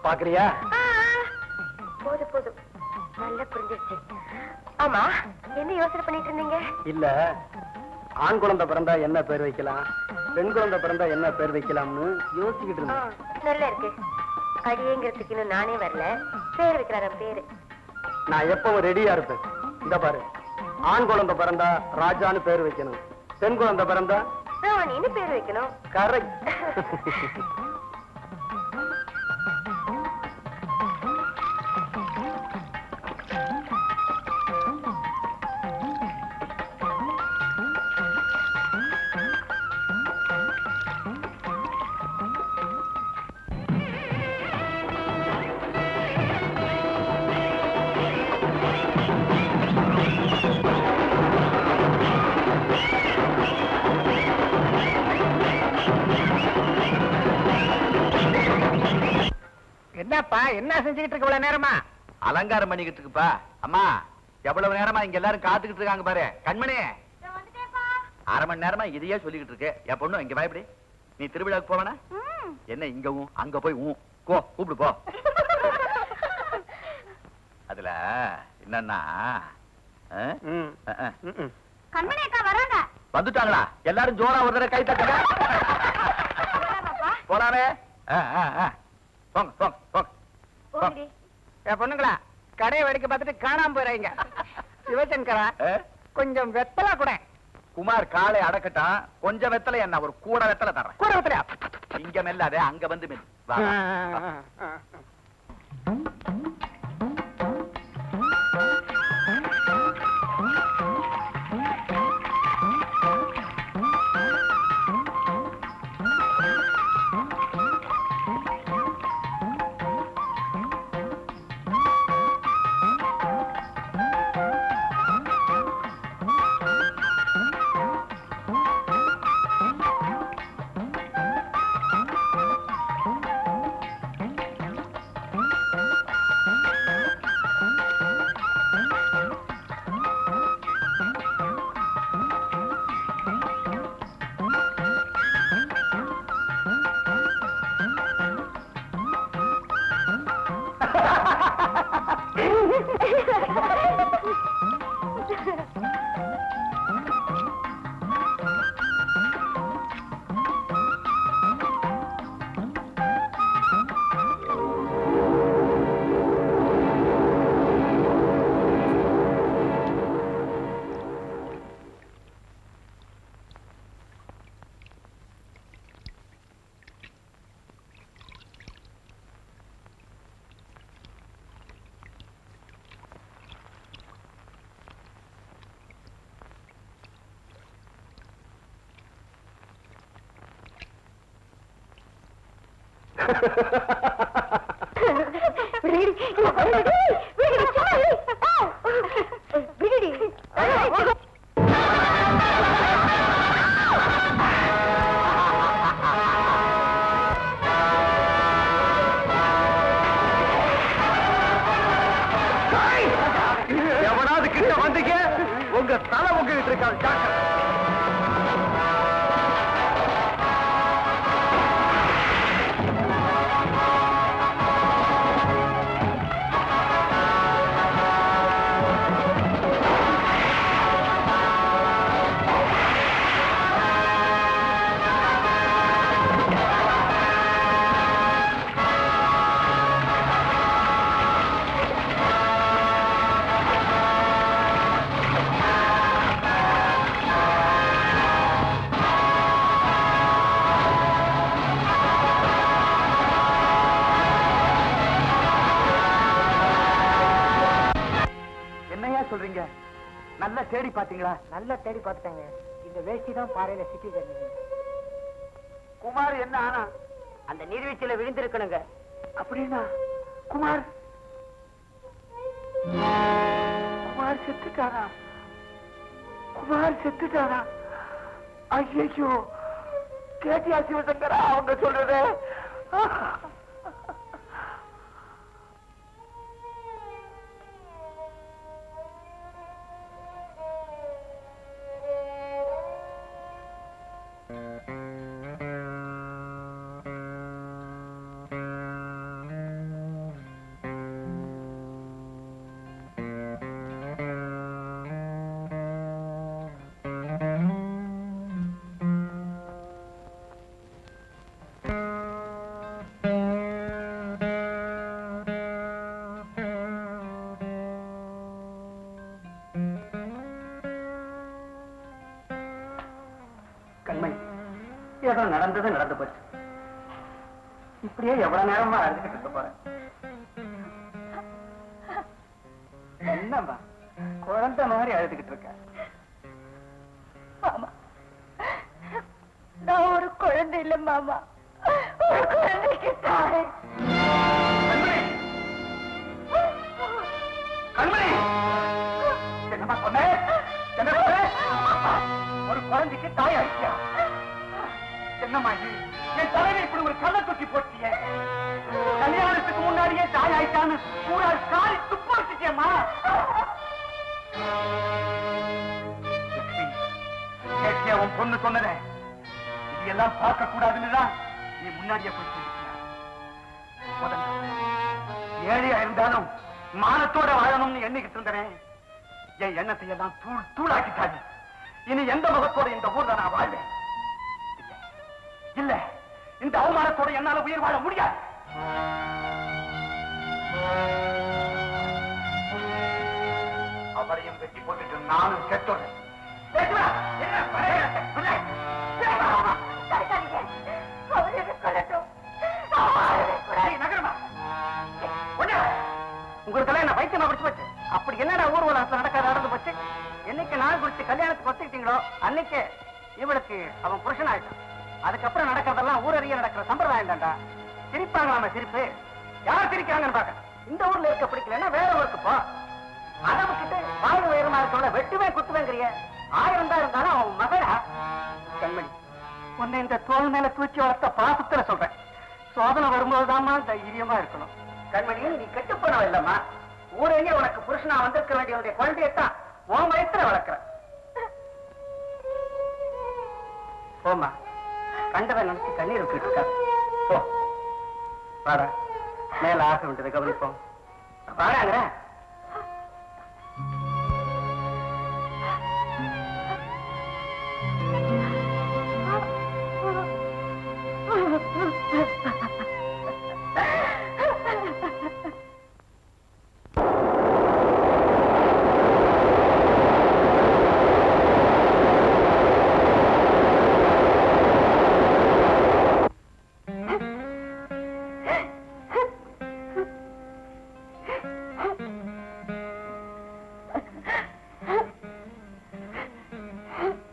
பாக்குறியா?
போதும் போதும், நல்லா புரிஞ்சிருச்சு. ஆமா, என்ன யோசனை பண்ணிட்டு இருந்தீங்க?
இல்ல, ஆண் குழந்தை பிறந்தா என்ன பேர் வைக்கலாம், பெண் குழந்தை பிறந்தா என்ன பேர் வைக்கலாம்னு யோசிச்சுக்கிட்டு இருந்தேன்.
நல்லா இருக்கு. அடியேங்கிறதுக்கு இன்னும் நானே வரல. பேர் வைக்கிறார பேரு.
நான் எப்பவும் ரெடியா இருப்பேன். இந்த பாரு, ஆண் குழந்தை பிறந்தா ராஜான்னு பேர் வைக்கணும், பெண் குழந்தை பிறந்தா
ராணின்னு பேர் வைக்கணும்.
கரெக்ட்.
என்னப்பா என்ன செஞ்சுக்கிட்டு இருக்க இவ்வளவு நேரமா?
அலங்காரம் பண்ணிக்கிட்டு இருக்குப்பா. அம்மா எவ்வளவு நேரமா இங்க எல்லாரும் காத்துக்கிட்டு இருக்காங்க பாரு. கண்மணி அரை மணி நேரமா இதையே சொல்லிக்கிட்டு இருக்கு. என் பொண்ணு இங்க பயப்படி. நீ திருவிழாவுக்கு போவனா? என்ன இங்கவும் அங்க போய் கோ கூப்பிடு போ. அதுல என்னன்னா
கண்மணி அக்கா வராங்க.
வந்துட்டாங்களா? எல்லாரும் ஜோரா ஒரு தடவை கை தட்டுங்க. போலாமே. போங்க போங்க போங்க.
என் பொண்ணுங்களா கடையை வெடிக்க பார்த்துட்டு காணாம போயிடுறீங்க. சிவசங்கரா கொஞ்சம் வெத்தலை கூட.
குமார் காலை அடக்கட்டான். கொஞ்சம் வெத்தலை என்ன ஒரு கூட வெத்தலை தர்றேன்.
கூட வெத்தலையா?
இங்க மெல்லாதே, அங்க வந்து மெல். வா, வா.
எவனாவது கிட்ட வந்தீங்க உங்க தலை உங்ககிட்ட இருக்காது.
சொல்றீங்க? நல்லா தேடி பாத்தீங்களா?
நல்லா தேடி பார்த்துட்டாங்க. இந்த வேஷ்டி தான் பாறையில சிக்கி.
குமார் என்ன ஆனா?
அந்த நீர்வீழ்ச்சியில விழுந்திருக்கணுங்க.
அப்படின்னா குமார் செத்துட்டாரா? குமார் செத்துட்டாரா? ஐயோ, கேட்டியா சிவசங்கரா அவங்க சொல்றது?
ஏதோ நடந்தது நடந்து போச்சு. இப்படியே எவ்வளவு நேரமா அழுதுகிட்டு இருக்க போறேன். என்னம்மா குழந்தை மாதிரி அழுதுகிட்டு இருக்க?
மாமா, நான் ஒரு குழந்தை இல்ல மாமா, ஒரு குழந்தைக்கு தாய்.
என்னமா சொன்ன? ஒரு குழந்தைக்கு தாய் ஆயிட்டியா? என்னம்மா என் தலைவர் இப்படி ஒரு கள்ள தூக்கி போட்டிய? கல்யாணத்துக்கு முன்னாடியே தாய் ஆயிட்டான்னு பூரா காரி துப்பாச்சிட்டியம்மா. பொண்ணு சொன்னதே இது எல்லாம் பார்க்க கூடாதுன்னுதான் நீ முன்னாடியே போய் ஏழையா இருந்தாலும் மானத்தோட வாழணும்னு எண்ணிக்கிட்டு இருந்தேன். என் எண்ணத்தை எல்லாம் தூளாக்கிட்டாரு. இனி எந்த முகத்தோட இந்த ஊர்ல நான் வாழ்வேன்? இல்ல, இந்த அவமானத்தோட என்னால உயிர் வாழ முடியாது. அவரையும் வெட்டி போட்டுட்டு நானும் கெட்டோடு
உங்களுக்கெல்லாம் என்ன வைத்தியமா குடிச்சு போச்சு. அப்படி என்னடா ஊர்வலத்துல நடக்காத நடந்து போச்சு. என்னைக்கு நான் குடிச்சு கல்யாணத்துக்கு ஒத்துக்கிட்டீங்களோ அன்னைக்கு இவளுக்கு அவன் புருஷன் ஆயிட்டான். அதுக்கப்புறம் நடக்கிறதெல்லாம் ஊரறிய நடக்கிற சம்பிரதாயம் தான்டா. சிரிப்பாங்களாம சிரிப்பு. யார் சிரிக்கிறாங்கன்னு பாக்க. இந்த ஊர்ல இருக்க பிடிக்கலன்னா வேற ஊருக்கு போ. அதை விட்டுட்டு வாழ்வு உயரமா இருக்கவள வெட்டுவேன் குத்துவேங்கிறிய. 1000 தான் இருந்தாலும் அவன் மகளா. கண்மணி, உன்னை இந்த தோல் மேல தூச்சி வளர்த்த பாசத்துல சொல்றேன். சோதனை வரும்போதுதாம்மா தைரியமா இருக்கணும். கண்மணி, நீ கெட்டு போனவ இல்லம்மா. ஊரே உனக்கு புருஷனா வந்திருக்க வேண்டிய குழந்தையத்தான் உன் வயசுல வளர்க்கிற. போமா, கண்டவன் நினைச்சு கண்ணீர் விட்டுட்டு இருக்கா. போ வாடா, மேல ஆக வேண்டியதை கவனிப்போம். வாடாங்கிற.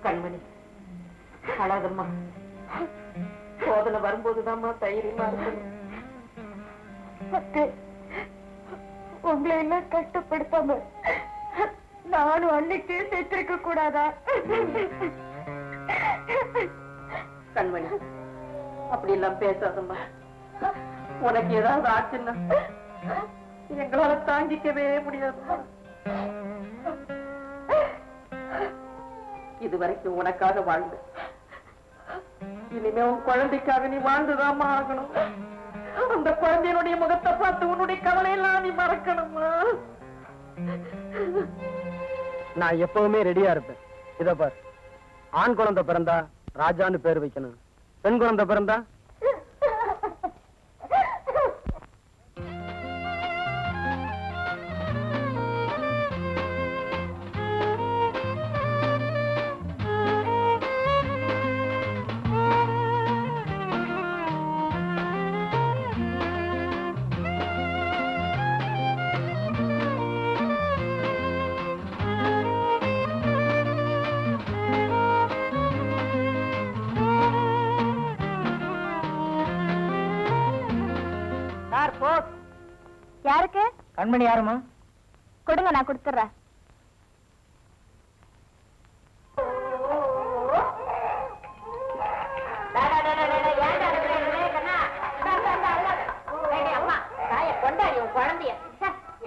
கண்மணி, அழாதம்மா. சோதனை வரும்போதுதாம்மா தைரியமா இருக்கணும். உங்களை எல்லாம் கஷ்டப்படுத்தாம நானும் அன்னைக்கே செத்திருக்க கூடாதா? கண்மணி, அப்படி எல்லாம் பேசாதம்மா. உனக்கு ஏதாவது ஆச்சுன்னா எங்களால தாங்கிக்கவே முடியாதுமா. இதுவரைக்கும் உனக்காக வாழ்ந்து, இனிமே உன் குழந்தைக்காக நீ வாழ்ந்துதாமா ஆகணும். அந்த குழந்தையினுடைய முகத்தை பார்த்து உன்னுடைய கவலையெல்லாம் நீ மறக்கணுமா?
நான் எப்பவுமே ரெடியா இருப்பேன். இத பார், ஆண் குழந்தை பிறந்தா ராஜான்னு பேர் வைக்கணும், பெண் குழந்தை பிறந்தா
யாருக்கு?
கண்மணி யாருமா?
கொடுங்க, நான் கொடுத்துறேன். குழந்தைய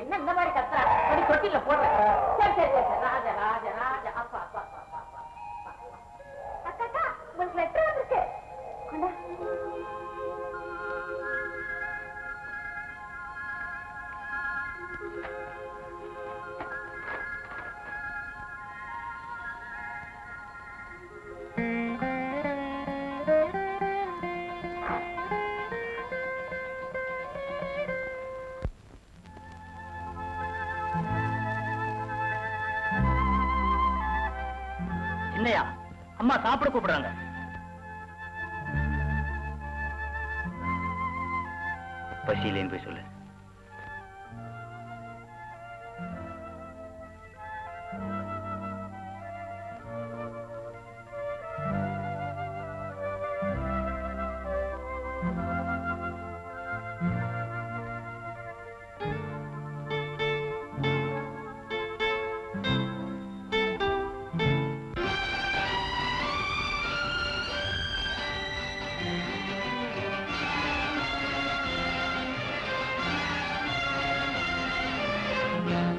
என்ன இந்த மாதிரி கத்துறா? தொட்டில போடுறேன். சரி சரி சரி. ராஜா ராஜா ராஜா. அப்பா அப்பா அப்பா அப்பா. அக்கா, உங்களுக்கு லெட்டர் வந்திருக்கு. கொண்டா.
என்னையா அம்மா சாப்பிட கூப்பிடுறாங்க.
பசியிலேன்னு போய் சொல்லு.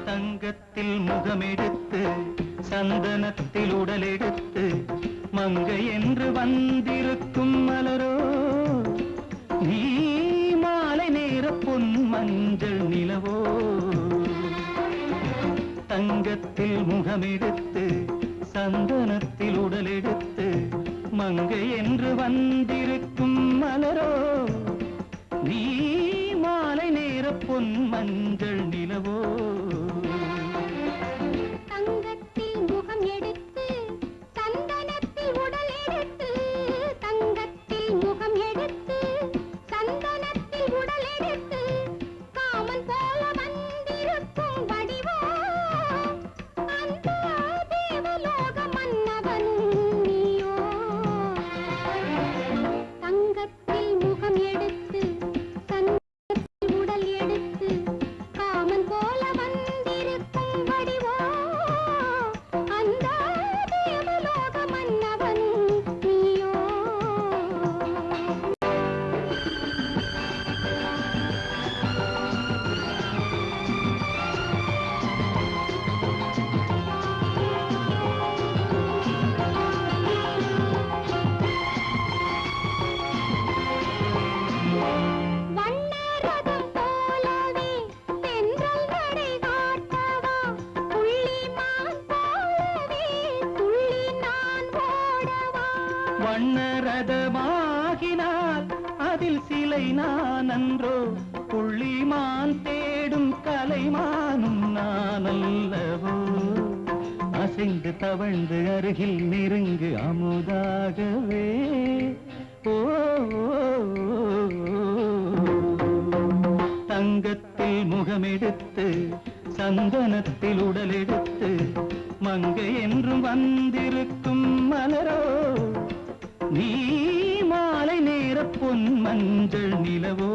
தங்கத்தில் முகமெடுத்து சந்தனத்தில் உடலெடுத்து மங்கை என்று வந்திருக்கும் மலரோ நீ மாலை நேர பொன் மஞ்சள் நிலவோ தங்கத்தில் முகமெடுத்து சந்தனத்தில் உடலெடுத்து மங்கை என்று வந்திருக்கும் மலரோ நீ மாலை நேர பொன் மஞ்சள் நிலவோ
தங்கத்தில் முகம் எடுத்து சந்தனத்தில் உடல் எடுத்து தங்கத்தில் முகம் எடுத்து சந்தனத்தில் உடல் எடுத்து காமன் போல வந்திருக்கும் வடிவோ அந்த தேவலோக மன்னவனும் நீயோ தங்கத்தில் முகம் எடுத்து சந்தனத்தில் உடல் எடுத்து காமன் போல வந்திருக்கும் வடிவோ அந்த தேவலோக மன்னவனும் நீயோ வண்ணரதம் போலவே தென்றல் நடை காட்டவா புள்ளிமான் போலவே துள்ளி நான் ஓடவா
வண்ணரதமாகினால் அதில் சிலை நான் அன்றோ புள்ளிமான் தேடும் கலைமானும் நான் அல்லவோ அசைந்து தவழ்ந்து அருகில் நெருங்கு அமுதாகவே ஓ தங்கத்தில் முகமெடுத்து சந்தனத்தில் உடலெடுத்து மங்கை என்றும் வந்திருக்கும் மலரோ நீ மாலை நேர பொன் மஞ்சள் நிலவோ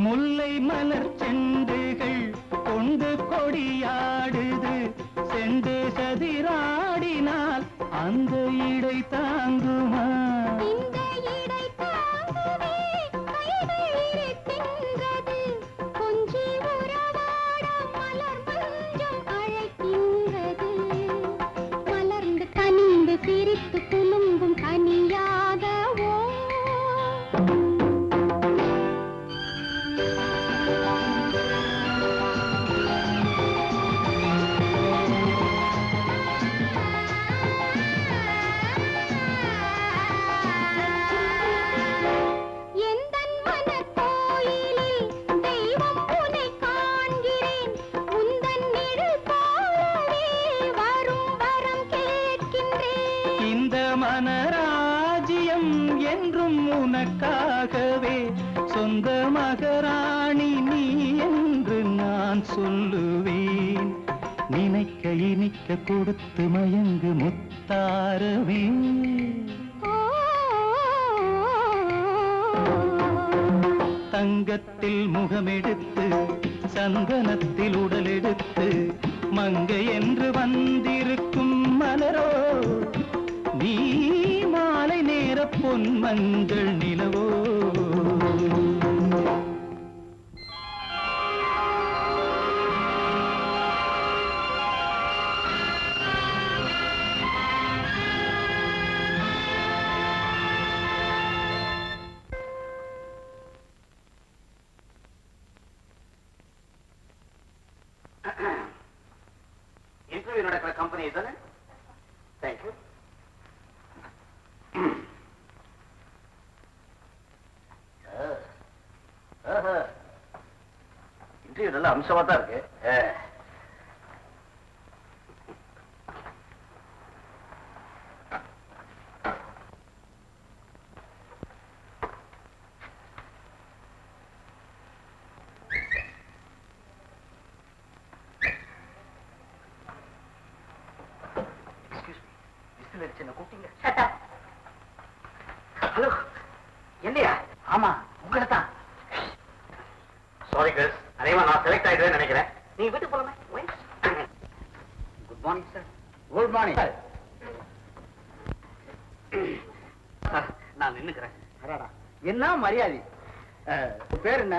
முல்லை மலர் செண்டுகள் கொண்டு கொடியாடுது செண்டு சதிராடினால் அந்த இடை தாங்குமா
இந்த இடை தாங்கவே கைகள் இருக்கின்றது கொஞ்சி உறவாட மலர் மஞ்சம் அழைக்கின்றது மலர்ந்து கனிந்து சிரித்து குலுங்கும் கனியாகவோ எந்தன் மனக்கோயிலில் தெய்வம் உன்னை காண்கிறேன் உந்தன் நிழல் போலவே வரும் வரம் கேட்கின்றேன்
இந்த மனராஜ்யம் என்றும் உனக்காகவே சொந்த மகராணி நீ என்று நான் சொல்லுவேன் நினைக்க இனிக்க கொடுத்து மயங்கு முத்தாரவே தங்கத்தில் முகமெடுத்து சந்தனத்தில் உடலெடுத்து மங்கை என்று வந்திருக்கும் மலரோ நீ மாலை நேர பொன் மஞ்சள் நிலவோ
இன்டர்வியூ நடக்கிற கம்பெனி தானே தேங்க்யூ இன்டர்வியூ நல்ல அம்சமா தான் இருக்கு
என்ன கூப்பிட்டீங்க? ஹலோ, இல்லையா? ஆமா, உங்களை தான்.
சாரி கேர்ள்ஸ், அதேமா நான் செலக்ட் ஆயிடுவேன்னு நினைக்கிறேன்.
நீங்க வீட்டுக்கு போலாமே. Good morning sir. Good morning sir.
நான் நின்னுக்கிறேன்.
அடாடா, என்ன மரியாதை. பேர் என்ன?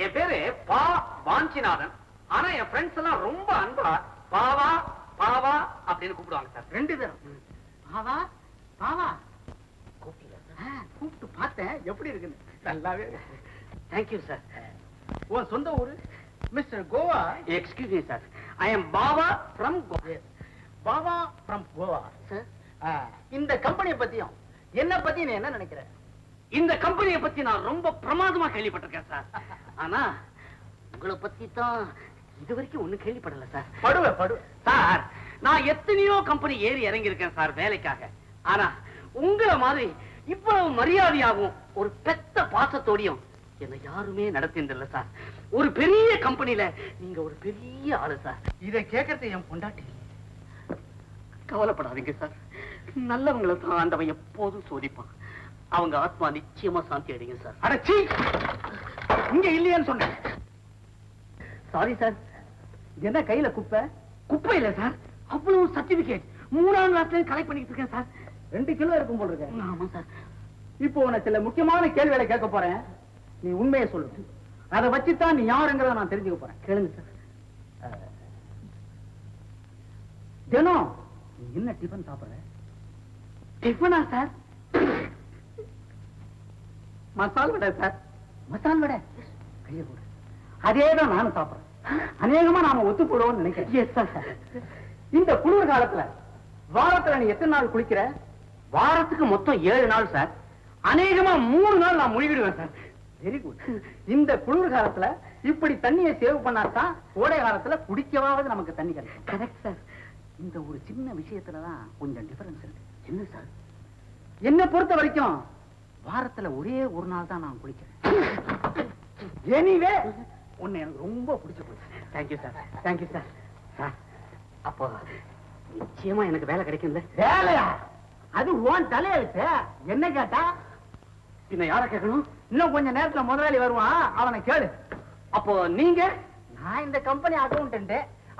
என் பேரு பா வாஞ்சிநாதன். ஆனா என் ஃப்ரெண்ட்ஸ் எல்லாம் ரொம்ப அன்பா பாவா பாவா அப்படின்னு கூப்பிடுவாங்க சார்.
2 பேரும் பாவா பாவா கூப்பிட்டு பார்த்தேன். எப்படி இருக்குன்னு? நல்லாவே இருக்கு.
Thank you sir.
உன் சொந்த ஊரு? Mister Goa.
Excuse me sir, I am Bava from
Bava from Goa. இந்த கம்பெனியை பத்தியும் என்ன பத்தி நீ என்ன நினைக்கிற?
இந்த கம்பெனியை பத்தி நான் ரொம்ப பிரமாதமா கேள்விப்பட்டிருக்கேன் சார். ஆனா உங்களை பத்தி தான் இது வரைக்கும் ஒண்ணு கேள்விப்படல சார்.
படுவ
சார், நான் எத்தனையோ கம்பெனி ஏறி இறங்கி இருக்கேன் சார் வேலைக்காக. ஆனா உங்களை மாதிரி இவ்வளவு மரியாதையாகவும் ஒரு பெத்த பாசத்தோடையும் என்னை யாருமே நடத்தின்றல சார். ஒரு பெரிய கம்பெனில நீங்க ஒரு பெரிய ஆளு சார்.
இதை கேட்கறது என் பொண்டாட்டி.
கவலைப்படாதீங்க சார், நல்லவங்களை தான் ஆண்டவன் எப்போதும் சோதிப்பான். அவங்க ஆத்மா நிச்சயமா சாந்தி அடைங்க சார்.
அடச்சி, இங்க இல்லையான்னு சொன்னேன்.
Sorry sir.
என்ன கையில குப்பை?
குப்பை இல்ல சார், அவ்வளவு சர்டிபிகேட் 3ஆம் கிளாஸ்ல கலெக்ட் பண்ணிட்டு இருக்கேன் சார்.
2 கிலோ இருக்கும் போல இருக்கு.
ஆமா சார்.
இப்போ உன சில முக்கியமான கேள்விகளை கேட்க போறேன். நீ உண்மையை சொல்லு. அதை வச்சுதான் நீ யாருங்கிறத நான் தெரிஞ்சுக்க போறேன்.
கேளுங்க சார்.
தினம் நீ என்ன டிஃபன் சாப்பிடுற?
டிஃபனா சார்?
மசால் வடை சார். மசால் வடை? கையை போடு. அதேதான் நானும் சாப்பிடுறேன். அநேகமா நாம ஒத்து போடுவோம்னு நினைக்கிறேன். இந்த குளிர் காலத்துல வாரத்துல நீ எத்தனை நாள் குளிக்கிற?
வாரத்துக்கு மொத்தம் 7 நாள் சார். அநேகமா 3 நாள் நான் முழுகிடுவேன் சார்.
Very good. இந்த குளிர் காலத்துல இப்படி தண்ணியை சேவ் பண்ணாதான் கோடை காலத்துல குடிக்கவாவது நமக்கு தண்ணி கிடைக்கும்.
Correct sir.
இந்த ஒரு சின்ன விஷயத்துலதான் கொஞ்சம் டிஃபரன்ஸ் இருக்கு.
என்ன சார்?
என்னை பொறுத்த வரைக்கும் வாரத்துல ஒரே ஒரு நாள் தான் நான் குளிக்கிறேன். எனிவே உன்னை எனக்கு ரொம்ப பிடிச்சு போச்சு.
Thank you sir. Thank you sir. Sir, அப்போ நிச்சயமா எனக்கு வேலை கிடைக்கும்ல?
வேலையா? அது உன் தலையெழுத்து. என்ன கேட்டா
பின்ன யார கேட்கணும்?
இன்னும் கொஞ்ச நேரத்துல முதலாளி வருவான், அவனை கேளு.
அப்போ நீங்க?
நான் இந்த கம்பெனி அக்கௌண்டன்ட்.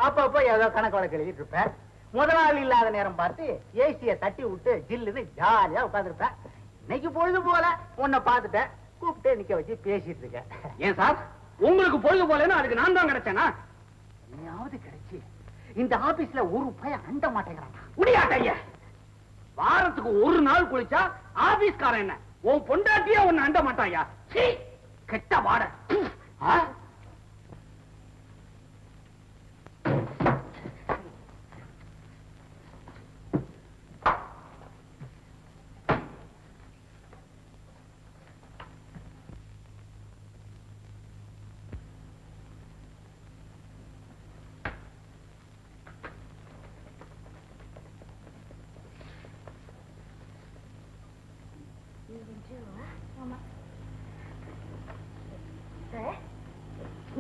அப்பப்போ ஏதோ கணக்கு வழக்கு எழுதிட்டு இருப்பேன். முதலாளி இல்லாத நேரம் பார்த்து ஏசிய தட்டி விட்டு ஜில்லுன்னு ஜாலியா உட்காந்துருப்பேன். இன்னைக்கு பொழுது போல உன்னை பார்த்துட்டேன், கூப்பிட்டு நிக்க வச்சு பேசிட்டு இருக்கேன்.
ஏன் சார், உங்களுக்கு பொழுது போலன்னா அதுக்கு நான் தான் கிடைச்சேனா?
நீயாவது கிடைச்சி இந்த ஆபீஸ்ல ஒரு பையன் அண்ட மாட்டேங்கிறான்.
முடியாட்டைய. வாரத்துக்கு 1 நாள் குளிச்சா ஆபீஸ்காரன் என்ன உன் பொண்டாட்டியா ஒன்னு அண்ட மாட்டாயா? கெட்ட வாட.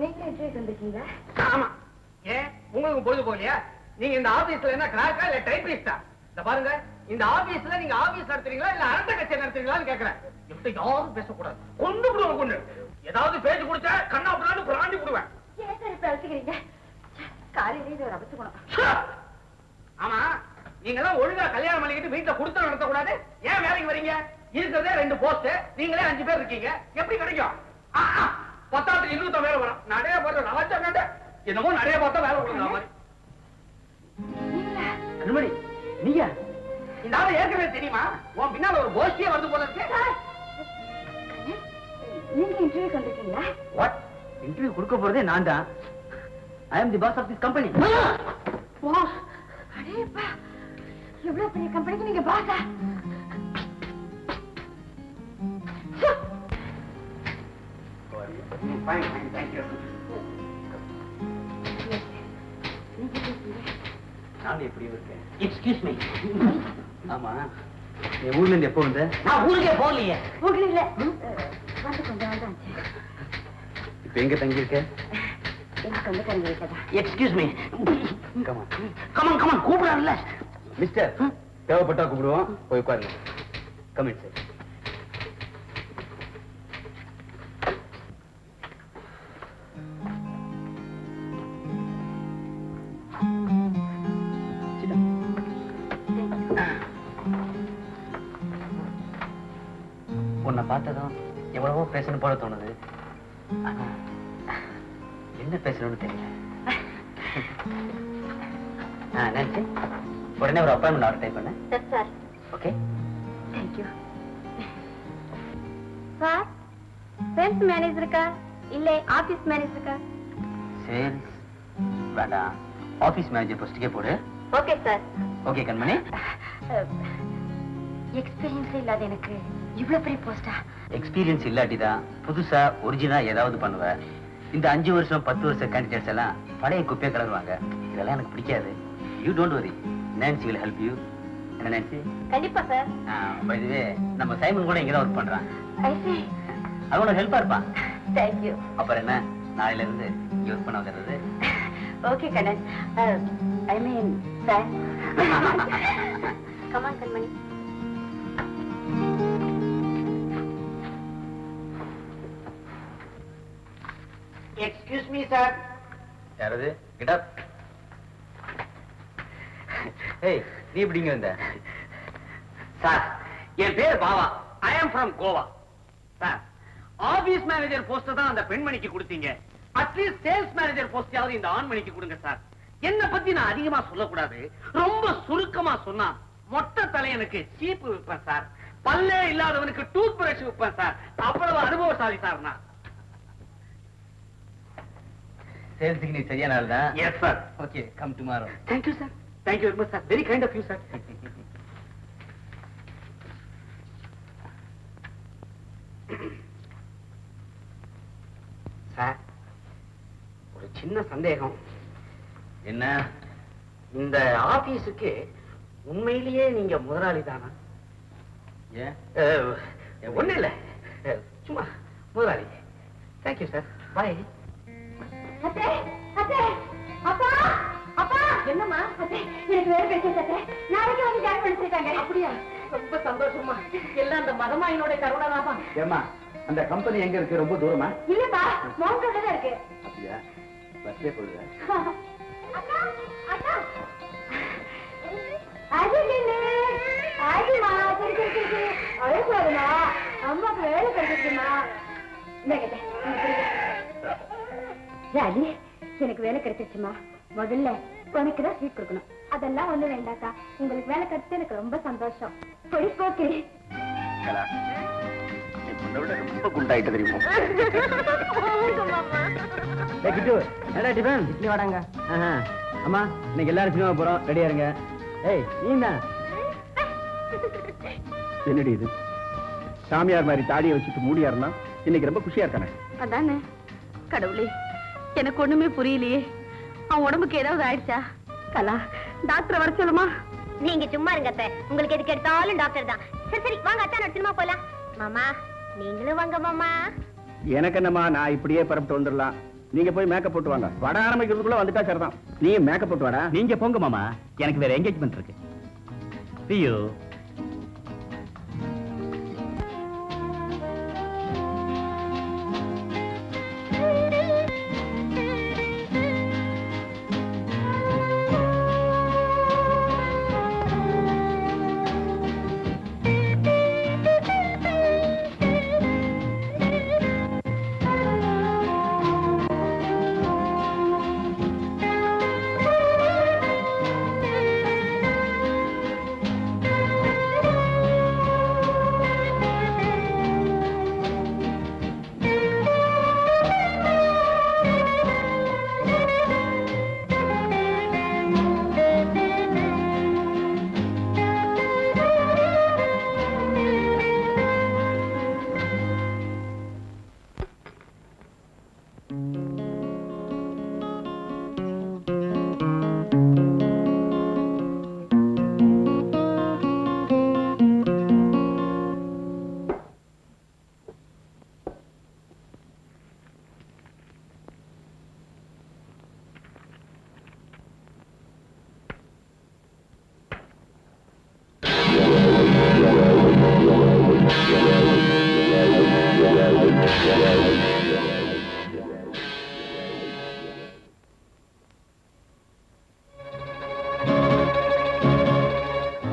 நீங்க இன்டர்வியூ வந்திருக்கீங்க?
ஆமா. ஏன் உங்களுக்கு பொழுது போகலையா? நீங்க இந்த ஆபீஸ்ல என்ன கிளார்க்கா இல்ல டைப்பிஸ்டா? இந்த பாருங்க, இந்த ஆபீஸ்ல நீங்க ஆபீஸ் நடத்துறீங்களா இல்ல அரண்ட கட்சி நடத்துறீங்களான்னு கேக்குறேன். இப்படி யாரும் பேசக்கூடாது. கொண்டு விடுவோம். கொண்டு ஏதாவது பேச்சு கொடுத்தா கண்ணா பின்னாடி பிராண்டி விடுவேன்.
ஏன் சார் இப்ப அழைச்சிக்கிறீங்க? காலையில இது ஒரு அவசியம்.
ஆமா, நீங்க எல்லாம் ஒழுங்கா கல்யாணம் பண்ணிக்கிட்டு வீட்டுல கொடுத்து நடத்த கூடாது. ஏன் வேலைக்கு வரீங்க? இருக்கிறதே 2 போஸ்ட், நீங்களே 5 பேர் இருக்கீங்க. எப்படி கிடைக்கும்? 10 இன்னும் வேலை வரும். நிறைய பார்த்தா ராஜா என்னமோ நிறைய பார்த்தா வேலை கொடுக்குற மாதிரி.
கண்மணி, நீயா?
இந்த ஆளு ஏற்கனவே தெரியுமா? உன் பின்னால ஒரு கோஷ்டியே வந்து போல இருக்கு.
நீங்க இன்டர்வியூ வந்திருக்கீங்களா?
வாட்? இன்டர்வியூ கொடுக்க போறதே நான் தான். I am the boss of this company.
Boss? அடேப்பா, எவ்வளவு பெரிய கம்பெனிக்கு நீங்க பாஸா?
நான் எப்படி இருக்கேன்?
Excuse me. ஆமா, நீ ஊர்ல இருந்து எப்போ வந்த?
நான் ஊருக்கே போகலையே.
ஊர்ல இல்ல, வந்து கொஞ்சம் நாள் தான் ஆச்சு.
இப்ப எங்க தங்கி இருக்க?
எங்க சொந்தக்காரங்க வீட்டுல தான்.
Excuse me.
Come on
come on come on கூப்பிடாருல்ல.
மிஸ்டர்,
தேவைப்பட்டா கூப்பிடுவோம். போய் உட்காருங்க. Commit sir. உன்னை பார்த்ததும் எவ்வளவோ பேசணும் போல தோணுது. ஆனா என்ன பேசணும்னு தெரியல. நினைச்சு உடனே ஒரு அப்பாயின்மெண்ட் ஆர்டர் டைப் பண்ண.
Sir.
Okay,
thank you sir. Sales மேனேஜருக்கா இல்ல ஆபீஸ் மேனேஜருக்கா?
சேல்ஸ் வேண்டாம், ஆபீஸ் மேனேஜர் போஸ்டுக்கே போடு.
Okay sir.
Okay Kanmani.
Experience இல்லாத எனக்கு இவ்வளவு பெரிய போஸ்டா?
எக்ஸ்பீரியன்ஸ் இல்லாட்டிதான் புதுசா ஒரிஜினலா ஏதாவது பண்ணுவ. இந்த 5 வருஷம் 10 வருஷம் கேண்டிடேட்ஸ் எல்லாம் பழைய குப்பையை கலருவாங்க. இதெல்லாம் எனக்கு பிடிக்காது. You don't worry, Nancy will help you. என்ன நான்சி?
கண்டிப்பா சார்.
பை தி வே, நம்ம சைமன் கூட இங்க தான் ஒர்க் பண்றான்.
ஐ சீ.
அவனோட ஹெல்ப்பா இருப்பான்.
Thank you.
அப்புறம் என்ன, நாளையில இருந்து இங்க ஒர்க் பண்ண வந்துடுறது.
Okay Kannan. I mean sir. Come on Kanmani.
Excuse me sir.
யாரது? Get up. ஏய், நீ எப்படிங்க வந்த?
சார், என் பேர் Bava. I am from Goa. Sir, office manager post தான் அந்த பெண்மணிக்கு கொடுத்தீங்க. அட்லீஸ்ட் சேல்ஸ் மேனேஜர் போஸ்டாவது இந்த ஆண்மணிக்கு கொடுங்க சார். என்ன பத்தி நான் அதிகமா சொல்லக்கூடாது. ரொம்ப சுருக்கமா சொன்னா, மொட்டை தலையனுக்கு சீப்பு விற்பேன் சார். பல்லே இல்லாதவனுக்கு டூத் பிரஷ் விற்பேன் சார். அவ்வளவு அனுபவசாலி சார் நான்.
சேல்ஸுக்கு நீ சரியான ஆள் தான்.
Yes sir.
Okay, come tomorrow.
Thank you sir. Thank you very much sir. Very kind of you sir. Sir, ஒரு சின்ன சந்தேகம்.
என்ன?
இந்த ஆபீஸுக்கு உண்மையிலேயே நீங்க முதலாளி தானா?
ஏன்?
ஒண்ணு இல்ல, சும்மா முதலாளி. Thank you sir. பாய்.
அத்தே, அத்தே, அப்பா, அப்பா. என்னம்மா? அத்தே, எனக்கு வேலை கிடைச்சது அத்தே. நாளைக்கு வந்து ஜாயின் பண்ணிருக்காங்க.
அப்படியா? ரொம்ப சந்தோஷமா. எல்லாம் அந்த மதமாயினோட கருணாதாமா.
ஏமா, அந்த கம்பெனி எங்க இருக்கு? ரொம்ப தூரமா?
இல்லப்பா, மவுண்ட் ரோட்ல தான் இருக்கு.
அப்படியா? பஸ்லயே போடுங்க.
அக்கா, அக்கா. அஜிலே, அஜிமா, சரி. அழக்கூடாதுமா. அம்மாக்கு வேலை கிடைச்சிருக்குமா? இந்தாங்க. ராஜி, எனக்கு வேலை கிடைச்சிருச்சுமா. முதல்ல உனக்கு தான் ஸ்வீட் கொடுக்கணும். அதெல்லாம் ஒண்ணு வேண்டாக்கா. உங்களுக்கு வேலை கிடைச்சு எனக்கு ரொம்ப சந்தோஷம். பொடி போக்கு.
ரொம்ப குண்டாயிட்டு தெரியுமா?
இட்லி வாடாங்க. அம்மா, இன்னைக்கு எல்லாரும் சினிமா போறோம். ரெடியா இருங்க. ஏய், நீ தான்
என்னடி இது? சாமியார் மாதிரி தாடியை வச்சுட்டு மூடியா இருந்தா இன்னைக்கு ரொம்ப குஷியா இருக்கானே.
அதானே. கடவுளே, எனக்கு ஒண்ணுமே புரியலையே. அவன் உடம்புக்கு ஏதாவது ஆயிடுச்சா? கலா, டாக்டர் வர சொல்லுமா?
நீங்க சும்மா இருங்க அத்தை. உங்களுக்கு எதுக்கு எடுத்தாலும் டாக்டர் தான். சரி வாங்க அத்தை, சினிமா போலாம். மாமா, நீங்களும் வாங்க மாமா.
எனக்கு என்னம்மா, நான் இப்படியே பரப்பிட்டு வந்துடலாம். நீங்க போய் மேக்கப் போட்டு வாங்க. வட ஆரம்பிக்கிறதுக்குள்ள வந்துட்டா சரிதான். நீ மேக்கப் போட்டு வாடா.
நீங்க போங்க மாமா, எனக்கு வேற என்கேஜ்மெண்ட் இருக்கு. See you.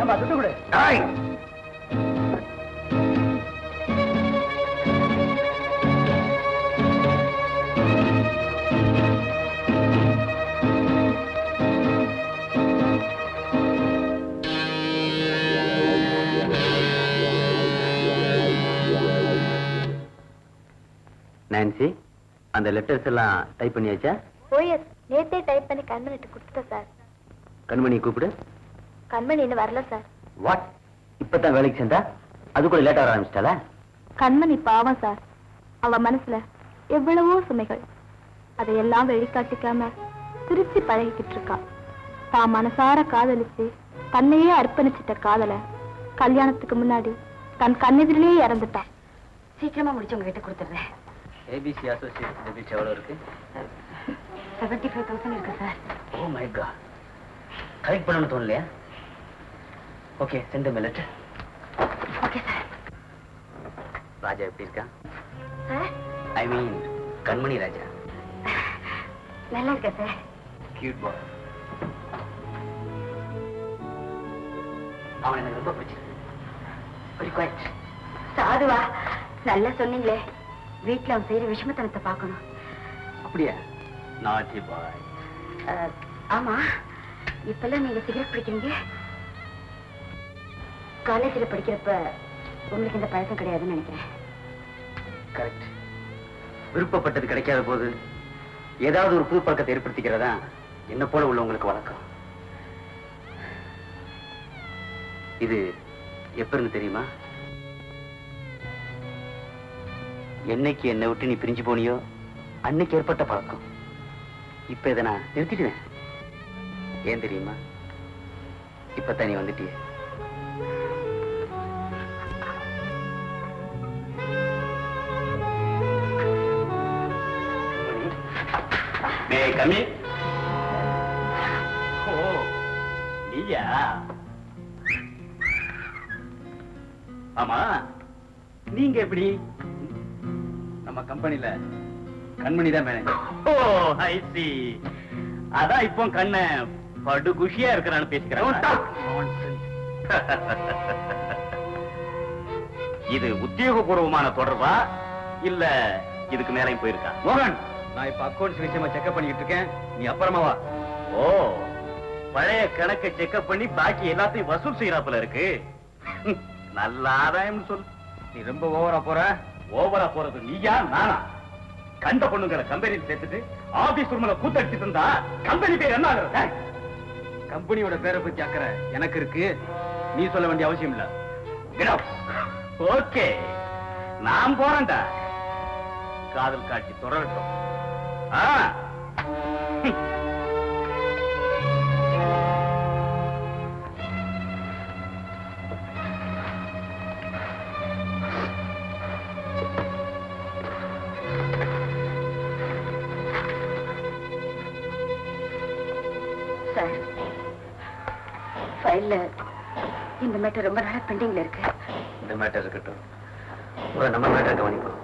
நம்ம துட்டு கொடு.
நான்சி, அந்த லெட்டர்ஸ் எல்லாம் டைப் பண்ணியாச்சா?
ஓஎஸ், நேத்தே டைப் பண்ணி கண்மணிட்டு கொடுத்துட்டேன் சார்.
கண்மணி கூப்பிடு.
கண்மணி இன்னும் வரல சார்.
வாட்? இப்பதான் வேலைக்கு சேர்ந்தா அதுக்குள்ள லேட் ஆக ஆரம்பிச்சிட்டால?
கண்மணி பாவம் சார். அவ மனசுல எவ்வளவோ சுமைகள், அதையெல்லாம் வெளிக்காட்டிக்காம சிரிச்சு பழகிக்கிட்டு இருக்கா. தான் மனசார காதலிச்சு தன்னையே அர்ப்பணிச்சிட்ட காதல கல்யாணத்துக்கு முன்னாடி தன் கண்ணெதிரிலேயே இறந்துட்டான்.
சீக்கிரமா முடிச்சு உங்ககிட்ட கொடுத்துடுறேன்.
ஏபிசி அசோசியேட் டெபிட் எவ்வளவு இருக்கு?
75,000 இருக்கு sir.
Oh my God, correct பண்ணணும்னு தோணலையா? Okay, send my letter.
Okay sir.
Raja எப்படி இருக்கா?
சார்,
ஐ மீன் கண்மணி ராஜா.
நல்லா இருக்க சார்.
கியூட் பாய். அவன் எனக்கு ரொம்ப பிடிச்சிருக்கு.
ரிக்வெஸ்ட். சாதுவா, நல்லா சொன்னீங்களே. வீட்டுல அவன் செய்யற விஷமத்தனத்தை பார்க்கணும்.
அப்படியா? நாட்டி பாய்.
ஆமா, இப்பெல்லாம் நீங்க சிகரெட் பிடிக்கிறீங்க. காலேஜில் படிக்கிறப்ப உங்களுக்கு இந்த பழக்கம் கிடையாதுன்னு நினைக்கிறேன்.
கரெக்ட். விருப்பப்பட்டது கிடைக்காத போது ஏதாவது ஒரு புது பழக்கத்தை ஏற்படுத்திக்கிறதா என்ன போல உள்ளவங்களுக்கு வழக்கம். இது எப்ப இருந்து தெரியுமா? என்னைக்கு என்னை விட்டு நீ பிரிஞ்சு போனியோ அன்னைக்கு ஏற்பட்ட பழக்கம். இப்ப இதை நான் நிறுத்திடுவேன். ஏன் தெரியுமா? இப்பதான் நீ வந்துட்டிய. கம்மி. ஓ, நீயா? ஆமா, நீங்க எப்படி? நம்ம கம்பெனில கண்மணி தான் மேனேஜர். ஓ, ஐ சி. அதான் இப்போ கண்ண படு குஷியா இருக்கிறான்னு பேசிக்கிறேன். இது உத்தியோகபூர்வமான தொடர்பா இல்ல இதுக்கு மேலையும் போயிருக்கா? மோகன், நான் இப்ப அக்கௌண்ட்ஸ் விஷயமா செக்அப் பண்ணிட்டு இருக்கேன். நீ அப்புறமா வா. ஓ, பழைய கணக்கை செக்அப் பண்ணி பாக்கி எல்லாத்தையும் வசூல் செய்யறாப்புல இருக்கு. நல்ல ஆதாயம் சொல். நீ ரொம்ப ஓவரா போற. ஓவரா போறது நீயா நானா? கண்ட பொண்ணுங்களை கம்பெனியில் சேர்த்துட்டு ஆபீஸ் ரூம்ல கூத்தடிச்சிட்டு இருந்தா கம்பெனி பேர் என்ன ஆகுறது? கம்பெனியோட பேரை பத்தி அக்கறை எனக்கு இருக்கு. நீ சொல்ல வேண்டிய அவசியம் இல்ல. ஓகே, நான் போறேன்டா. காதல் காட்சி தொடரட்டும்.
சார், ஃபைல்ல இந்த மேட்டர் ரொம்ப நாளா பெண்டிங்ல இருக்கு.
இந்த மேட்டர் இருக்கட்டும், நம்ம மேட்டர் கவனிப்போம்.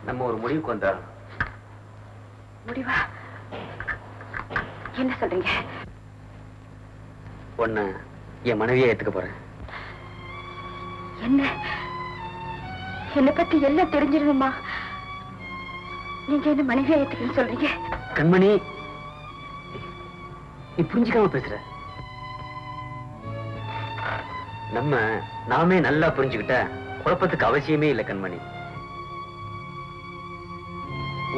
நம்ம ஒரு முடிவுக்கு வந்தா.
முடிவா? என்ன சொல்றீங்க?
ஒண்ணு என் மனைவியை ஏத்துக்க போறேன்.
என்ன? என்னை பத்தி எல்லாம் தெரிஞ்சிருந்தோமா? நீங்க என்ன மனைவியா ஏத்துக்கன்னு சொல்றீங்க?
கண்மணி, நீ புரிஞ்சுக்காம பேசுற. நாமே நல்லா புரிஞ்சுக்கிட்ட குழப்பத்துக்கு அவசியமே இல்லை கண்மணி.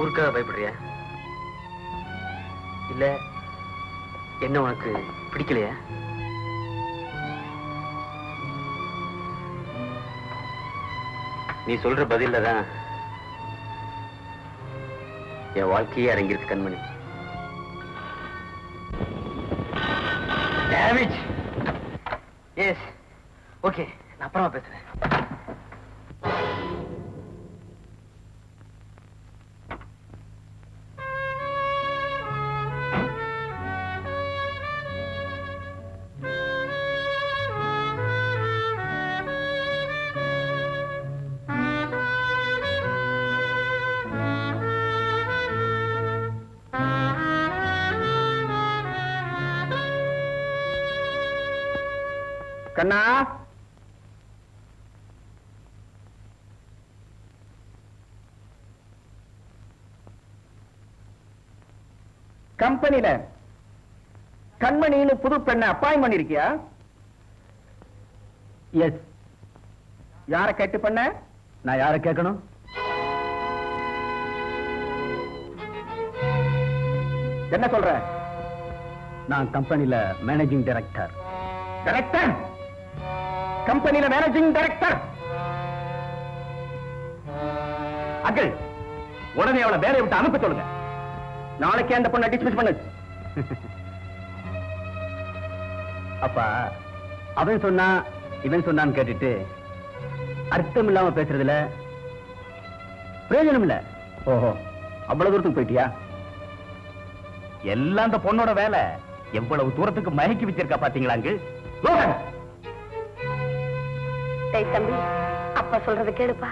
ஊருக்காக பயப்படுறியா? இல்ல என்ன உனக்கு பிடிக்கலையா? நீ சொல்ற பதில்ல தான் என் வாழ்க்கையே அரங்கிருக்கு கண்மணி. டேமேஜ். எஸ், ஓகே, நான் அப்புறமா பேசுறேன்.
கண்ணா, கம்பெனில கண்மணின்னு புது பெண்ணை அப்பாயின் பண்ணிருக்கியா?
எஸ்.
யார கேட்டு பண்ண?
நான் யாரை கேட்கணும்?
என்ன சொல்ற?
நான் கம்பெனில மேனேஜிங் டைரக்டர்.
டைரக்டர்? கம்பெனில மேனேஜிங் டைரக்டர்? அங்கிள், உடனே அவளை வேலையை விட்டு அனுப்ப சொல்லுங்க. நாளைக்கே அந்த பொண்ணை டிஸ்மிஸ் பண்ணு.
அப்பா, அவன் சொன்னா இவன் சொன்னான்னு கேட்டுட்டு அர்த்தம் இல்லாம பேசுறதுல பிரயோஜனம் இல்ல.
ஓஹோ, அவ்வளவு தூரத்துக்கு போயிட்டியா?
எல்லாம் அந்த பொண்ணோட வேலை. எவ்வளவு தூரத்துக்கு மயக்கி வச்சிருக்கா பாத்தீங்களாங்க.
டேய் தம்பி, அப்பா சொல்றத கேளுப்பா.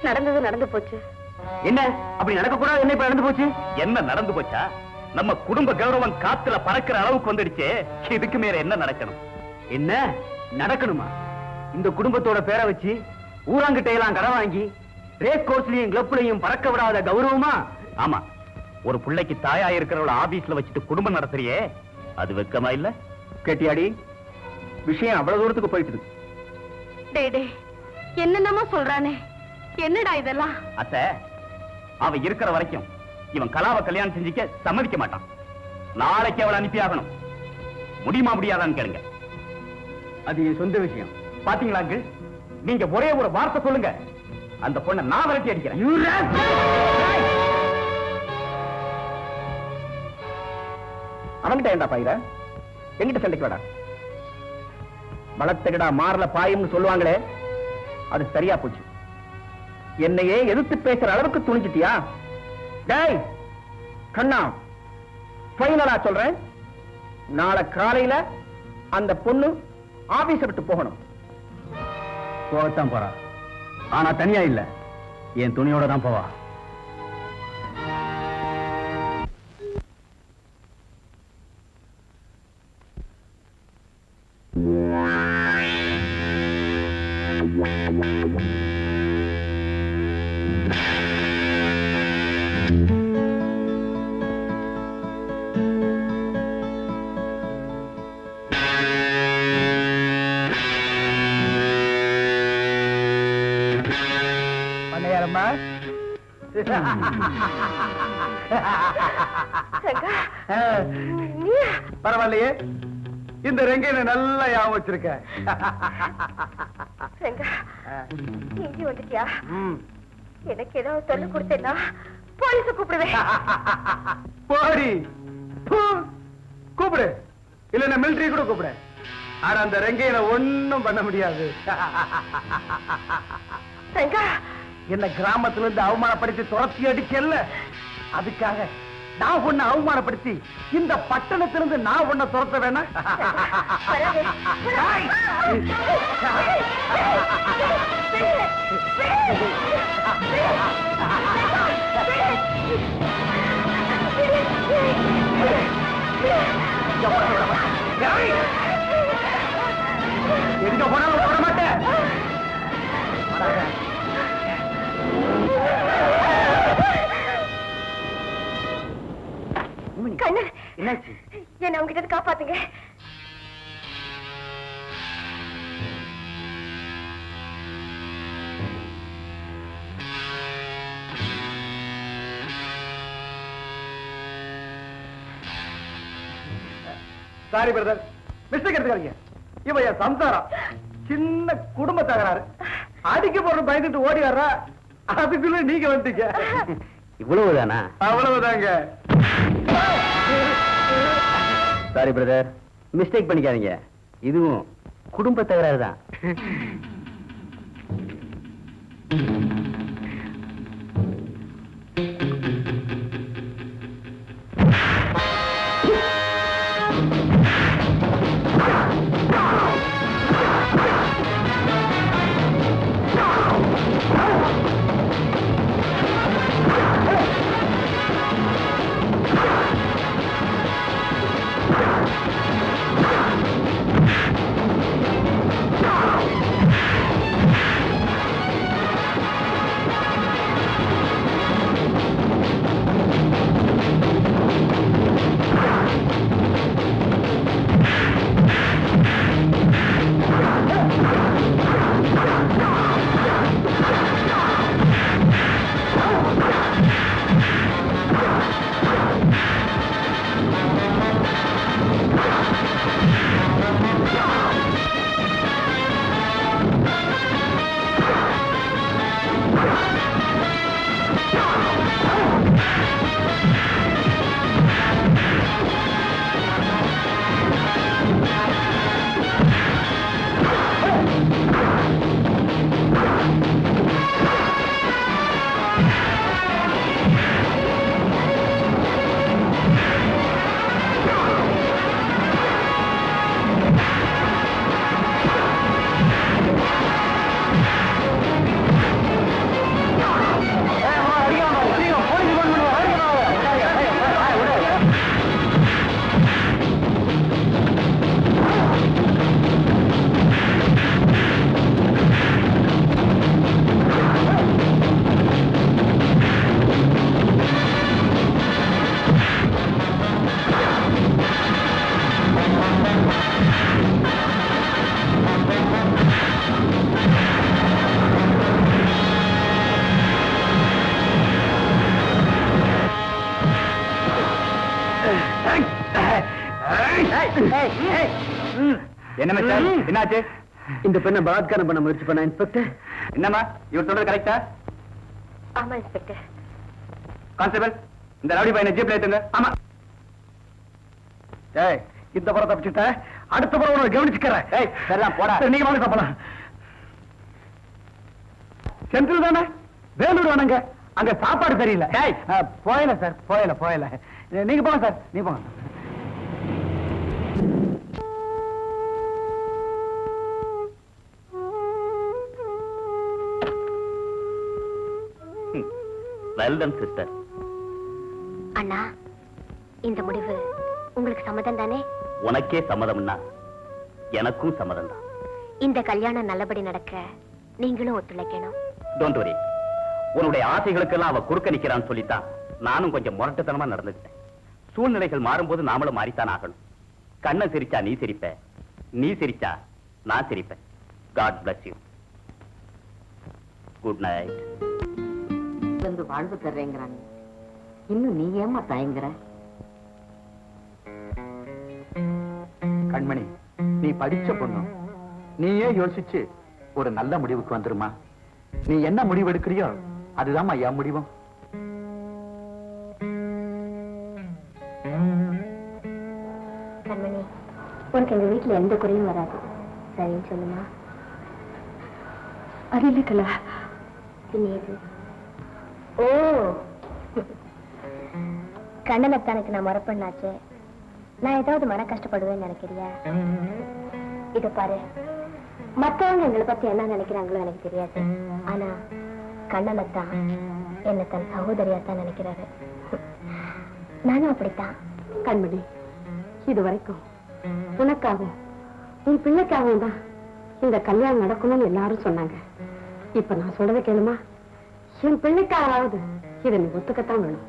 நடந்தது நடந்து போச்சு.
என்ன அப்படி நடக்க கூடாது? என்ன இப்ப நடந்து போச்சு? என்ன நடந்து போச்சா? நம்ம குடும்ப கௌரவம் காத்துல பறக்கிற அளவுக்கு வந்துடுச்சு. இதுக்கு மேல என்ன நடக்கணும்?
என்ன நடக்கணுமா? இந்த குடும்பத்தோட பேரை வச்சு ஊராங்கிட்ட எல்லாம் கடன் வாங்கி ரேஸ் கோர்ஸ்லயும் கிளப்லயும் பறக்க விடாத கௌரவமா?
ஆமா, ஒரு பிள்ளைக்கு தாயா இருக்கிறவள ஆபீஸ்ல வச்சுட்டு குடும்பம் நடத்துறியே, அது வெக்கமா இல்ல?
கேட்டியாடி, விஷயம் அவ்வளவு தூரத்துக்கு போயிட்டு.
டேய் டேய், என்னென்னமோ சொல்றானே, என்னடா இதெல்லாம்?
அத்தை, அவ இருக்கிற வரைக்கும் இவன் கலாவை கல்யாணம் செஞ்சுக்க சம்மதிக்க மாட்டான். நாளைக்கு அவளை அனுப்பி ஆகணும். முடியுமா முடியாதான்னு கேளுங்க.
அது என் சொந்த விஷயம்.
பாத்தீங்களாங்க, நீங்க ஒரே ஒரு வார்த்தை சொல்லுங்க, அந்த பொண்ணை நான் விரட்டி அடிக்கிறேன்.
அவன்கிட்ட ஏண்டா பாயிர? எங்கிட்ட சண்டைக்கு வாடா. வளர்த்தகடா மாறல பாயும்னு சொல்லுவாங்களே, அது சரியா போச்சு. என்னையே எதிர்த்து பேசுற அளவுக்கு துணிச்சிட்டியா? டேய் கண்ணா, ஃபைனலா சொல்றேன், நாளை காலையில அந்த பொண்ணு ஆபீஸை விட்டு போகணும்.
போகத்தான் போறா, ஆனா தனியா இல்ல, என் துணியோட தான் போவா.
பண்ணையாரம்மா, பரவாயில்லையே, இந்த ரெங்கையில நல்லா ஞாபகம் வச்சிருக்க.
இங்கே வந்துட்டியா? எனக்கு ஏதாவது தொல்லை கொடுத்தேன்னா போலீஸ கூப்பிடுவேன்.
போடி, கூப்பிடு, இல்ல மிலிட்டரி கூட கூப்பிடு. ஆனா அந்த ரெங்கையில ஒண்ணும் பண்ண முடியாது. என்ன கிராமத்துல இருந்து அவமானப்படுத்தி துரத்தி அடிக்கல, அதுக்காக நான் உன்னை அவமானப்படுத்தி இந்த பட்டணத்திலிருந்து நான் உன்னை துரத்த வேணா? எங்க போனாலும் விட மாட்டேன்.
கண்ணு,
என்னாச்சு?
என்ன உங்ககிட்ட காப்பாத்துங்க.
சாரி பிரதர், மிஸ்டேக் எடுத்துக்காதீங்க. இவ என் சம்சாரம், சின்ன குடும்ப தகராறு. அடிக்க போற பயந்துட்டு ஓடி வர்றா, அதுக்குள்ள நீங்க வந்தீங்க.
இவ்வளவுதானா?
அவ்வளவுதாங்க.
சாரி பிரதர், மிஸ்டேக் பண்ணிக்காதீங்க, இதுவும் குடும்ப தகராறு தான். என்ன மச்சான் என்னாச்சு?
இந்த பெண்ணை பலாத்காரம் பண்ண முயற்சி பண்ண இன்ஸ்பெக்டர்.
என்னம்மா இவர் சொல்றது கரெக்டா?
ஆமா இன்ஸ்பெக்டர்.
கான்ஸ்டபிள் இந்த ரவுடி பையனை ஜீப்ல ஏத்துங்க. ஆமா.
ஏய் இந்த புறம் தப்பிச்சுட்ட, அடுத்த புறம் உனக்கு கவனிச்சுக்கிறேன்.
ஏய் சரிதான் போடா.
நீங்க வாங்க சாப்பிடலாம். சென்ட்ரல் தானே? வேலூர் வேணுங்க. அங்க சாப்பாடு சரியில்லை. போயல சார், போயல. நீங்க போங்க சார், நீங்க போங்க.
Well done sister.
அண்ணா, இந்த முடிவு உங்களுக்கு சம்மதம் தானே?
உனக்கே சம்மதம்னா எனக்கும் சம்மதம் தான்.
இந்த கல்யாணம் நல்லபடி நடக்க நீங்களும் ஒத்துழைக்கணும்.
Don't worry. உன்னுடைய ஆசைகளுக்கெல்லாம் அவ குறுக்க நிக்கிறான்னு சொல்லித்தான் நானும் கொஞ்சம் முரட்டுத்தனமா நடந்துக்கிட்டேன். சூழ்நிலைகள் மாறும்போது நாமளும் மாறித்தான் ஆகணும். கண்ணை சிரிச்சா நீ சிரிப்ப, நீ சிரிச்சா நான் சிரிப்பேன். God bless you. Good night.
வந்து வாழ்வு தர்றேங்கிறாங்க, இன்னும் நீ ஏமா தயங்குற?
கண்மணி, நீ படிச்ச பொண்ணு, நீயே யோசிச்சு ஒரு நல்ல முடிவுக்கு வந்துருமா. நீ என்ன முடிவு எடுக்கிறியோ அதுதான் என் முடிவும்.
கண்மணி, உனக்கு எங்க வீட்டுல எந்த குறையும் வராது. சரின்னு சொல்லுமா?
அது இல்லக்கல.
பின்னேது. ஓ, கண்ணனத்தானுக்கு நான் மறப்பண்ணாச்சு. நான் ஏதாவது மன கஷ்டப்படுவேன்னு நினைக்கிறியா? இத பாரு, மத்தவங்க எங்களை பத்தி என்ன நினைக்கிறாங்களோ எனக்கு தெரியாது. ஆனா கண்ணனத்தான் என்ன தன் சகோதரியாத்தான் நினைக்கிறாரு. நானும் அப்படித்தான்.
கண்மணி, இது வரைக்கும் உனக்காகவும் உன் பிள்ளைக்காகவும் தான் இந்த கல்யாணம் நடக்கணும்னு எல்லாரும் சொன்னாங்க. இப்ப நான் சொல்றதை கேளுமா? என் பிள்ளைக்காவது இதை நீ ஒத்துக்கத்தான் வேணும்.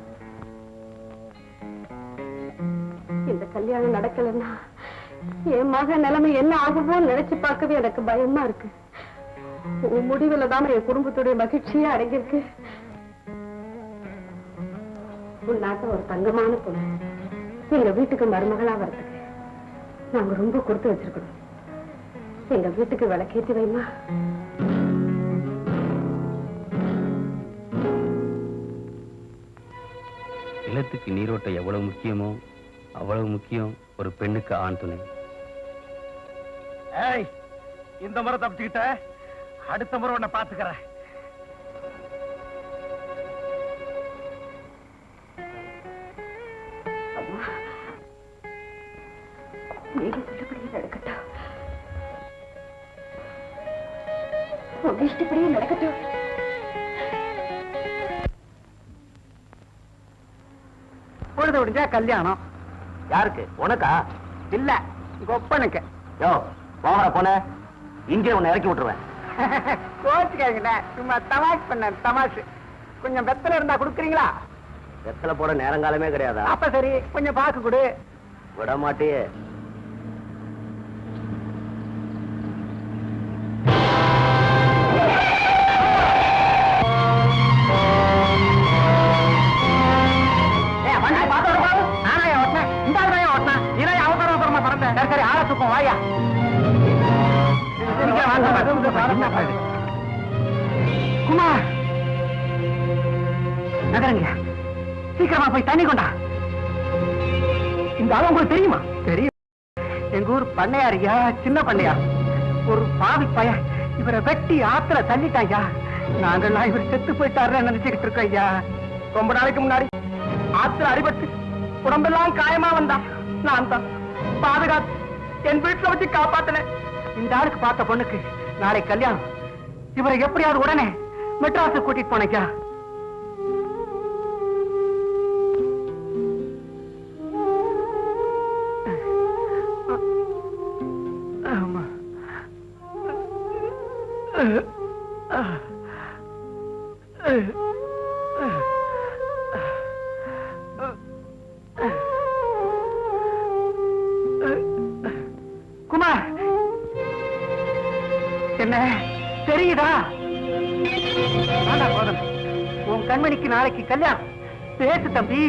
இந்த கல்யாணம் நடக்கலன்னா என் மக நிலைமை என்ன ஆகுமோ நினைச்சு பார்க்கவே எனக்கு பயமா இருக்கு. உன் முடிவுல தான் என் குடும்பத்துடைய மகிழ்ச்சியே அடங்கியிருக்கு. உன் நாட்டை ஒரு தங்கமான பொண்ணு எங்க வீட்டுக்கு மருமகளா வர்றதுக்கு நாங்க ரொம்ப கொடுத்து வச்சிருக்கணும். எங்க வீட்டுக்கு விளக்கேற்றி வைமா.
நிலத்துக்கு நீரோட்டம் எவ்வளவு முக்கியமோ அவ்வளவு முக்கியம் ஒரு பெண்ணுக்கு ஆண் துணை.
ஏய், இந்த முறை தப்பிச்சுக்கிட்ட, அடுத்த முறை உன்னை பாத்துக்கிறேன்.
நீங்க சொல்றபடியே நடக்கட்டும். உங்க இஷ்டப்படியே நடக்கட்டும்.
பொழுது விடிஞ்சா கல்யாணம்.
யாருக்கு? உனக்கா?
இல்ல, கொப்பனுக்கு.
யோ போற போன இங்கே உன்னை இறக்கி விட்டுருவேன்.
கோச்சுக்காங்கண்ண, சும்மா தமாஷ் பண்ண தமாஷ். கொஞ்சம் வெத்தலை இருந்தா கொடுக்குறீங்களா?
வெத்தலை போட நேரங்காலமே கிடையாதா?
அப்ப சரி, கொஞ்சம் பாக்கு கொடு.
விட மாட்டியே.
சரி, ஆள தூக்கம் வாயா. குமார், நகரங்க, சீக்கிரமா போய் தண்ணி கொண்டா. இந்த ஆளு உங்களுக்கு தெரியுமா? தெரியும். எங்க ஊர் பண்ணையாரியா, சின்ன பண்ணையார். ஒரு பாவி பையன் இவரை வெட்டி ஆத்துல தள்ளிட்டாயா. நாங்கள்லாம் இவர் செத்து போயிட்டாருன்னு நினைச்சுக்கிட்டு இருக்கோம் ஐயா. ரொம்ப நாளைக்கு முன்னாடி ஆத்துல அடிபட்டு உடம்பெல்லாம் காயமா வந்தா நான் தான் பாதுகாத்து என் வீட்டுல வச்சு காப்பாத்தினேன். இந்த ஆளுக்கு பார்த்த பொண்ணுக்கு நாளை கல்யாணம். இவரை எப்படியாவது உடனே மெட்ராஸுக்கு கூட்டிட்டு போனேக்கா. குமார், என்ன தெரியுதா? உன் கண்மணிக்கு நாளைக்கு கல்யாணம். பேசு தம்பி.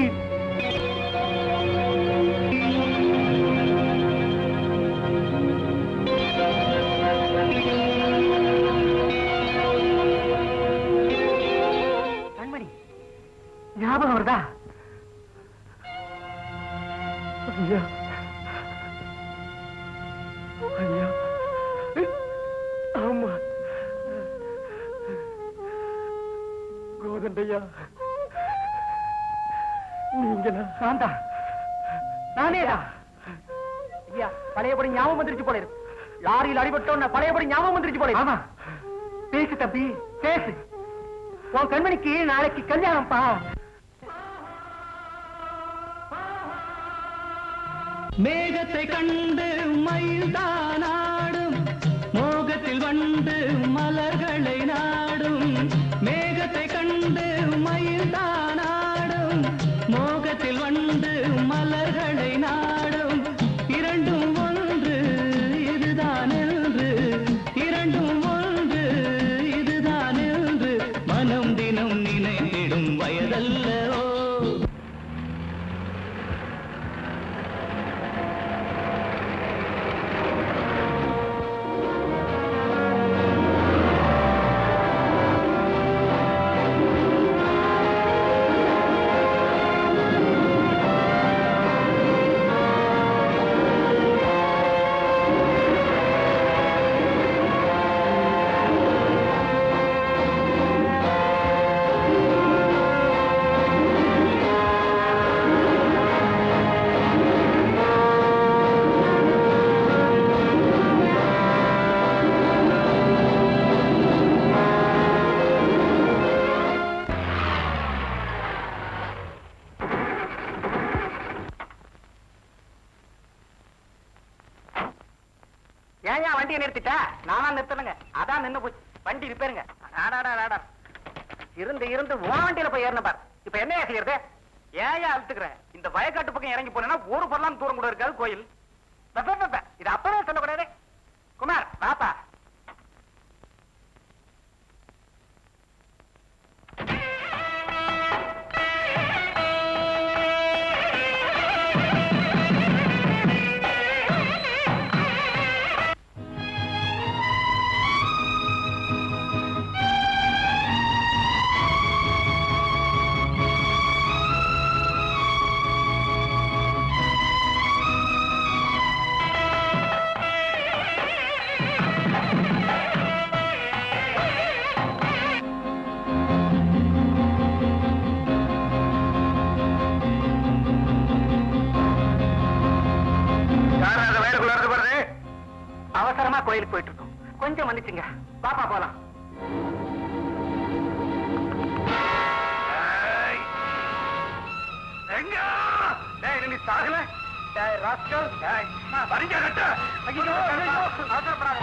கண்மணி ஞாபகம் வருதா? ஐயா ஐயா, ஆமா கோதண்டையா, நீங்களா? சாந்தா, நானேடா. ஐயா, பழையபடி ஞாபகம் வந்துருச்சு போல இருக்கு. லாரியில் அடிபட்டோன்னு பழையபடி ஞாபகம் வந்துருச்சு போல இருக்கு. ஆமா, பேசு தம்பி பேசு. உன் கண்மணிக்கு நாளைக்கு கல்யாணம்ப்பா.
மேகத்தை கண்டு மயில்தான் ஆடும், மோகத்தில் வந்து மலர்களை நாடும். மேகத்தை கண்டு மயில்தான் ஆடும், மோகத்தில் வந்து மலர்களை நாடும். இரண்டும் ஒன்று இதுதான் என்று, இரண்டும் ஒன்று இதுதான் என்று மனம் தினம் நினைத்திடும் வயதல்லவோ.
ஏன் வண்டியை நிறுத்திட்ட? நானா நிறுத்தணுங்க, அதான் நின்னு போச்சு. வண்டி ரிப்பேருங்க. இருந்து இருந்து வண்டியில போய் ஏறின பார். இப்ப என்ன செய்யறது? ஏன் அழுத்துக்கிறேன்? இந்த வயக்காட்டு பக்கம் இறங்கி போனா ஒரு பரலாம் தூரம் கூட இருக்காது கோயில். இது அப்பவே சொல்லக்கூடாது. குமார் பாப்பா, அவசரமா கோயிலுக்கு போயிட்டு இருக்கோம். கொஞ்சம் வந்துச்சுங்க. பாப்பா போலாம். நீ சாகல ராஸ்கல். பரிஞ்ச கட்ட. ஐயோ அவசரப்படாத.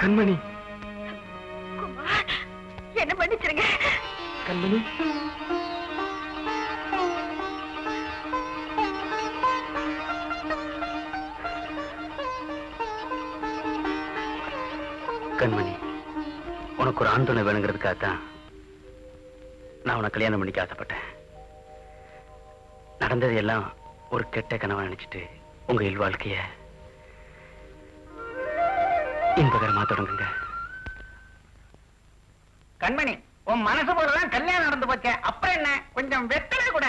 கண்மணி,
என்ன பண்ணிச்சிருங்க
கண்மணி.
கண்மணி, உனக்கு ஒரு ஆண் துணை வேணுங்கிறதுக்காகத்தான் நான் உனக்கு கல்யாணம் பண்ணிக்க ஆசைப்பட்டேன். நடந்தது எல்லாம் ஒரு கெட்ட கனவா நினைச்சிட்டு உங்க இல்வாழ்க்கைய இன்பகரமா தொடங்குங்க.
கண்மணி, உன் மனசு போலதான் கல்யாணம் நடந்து போச்சே, அப்புறம் என்ன, கொஞ்சம் வெத்தலை கூட.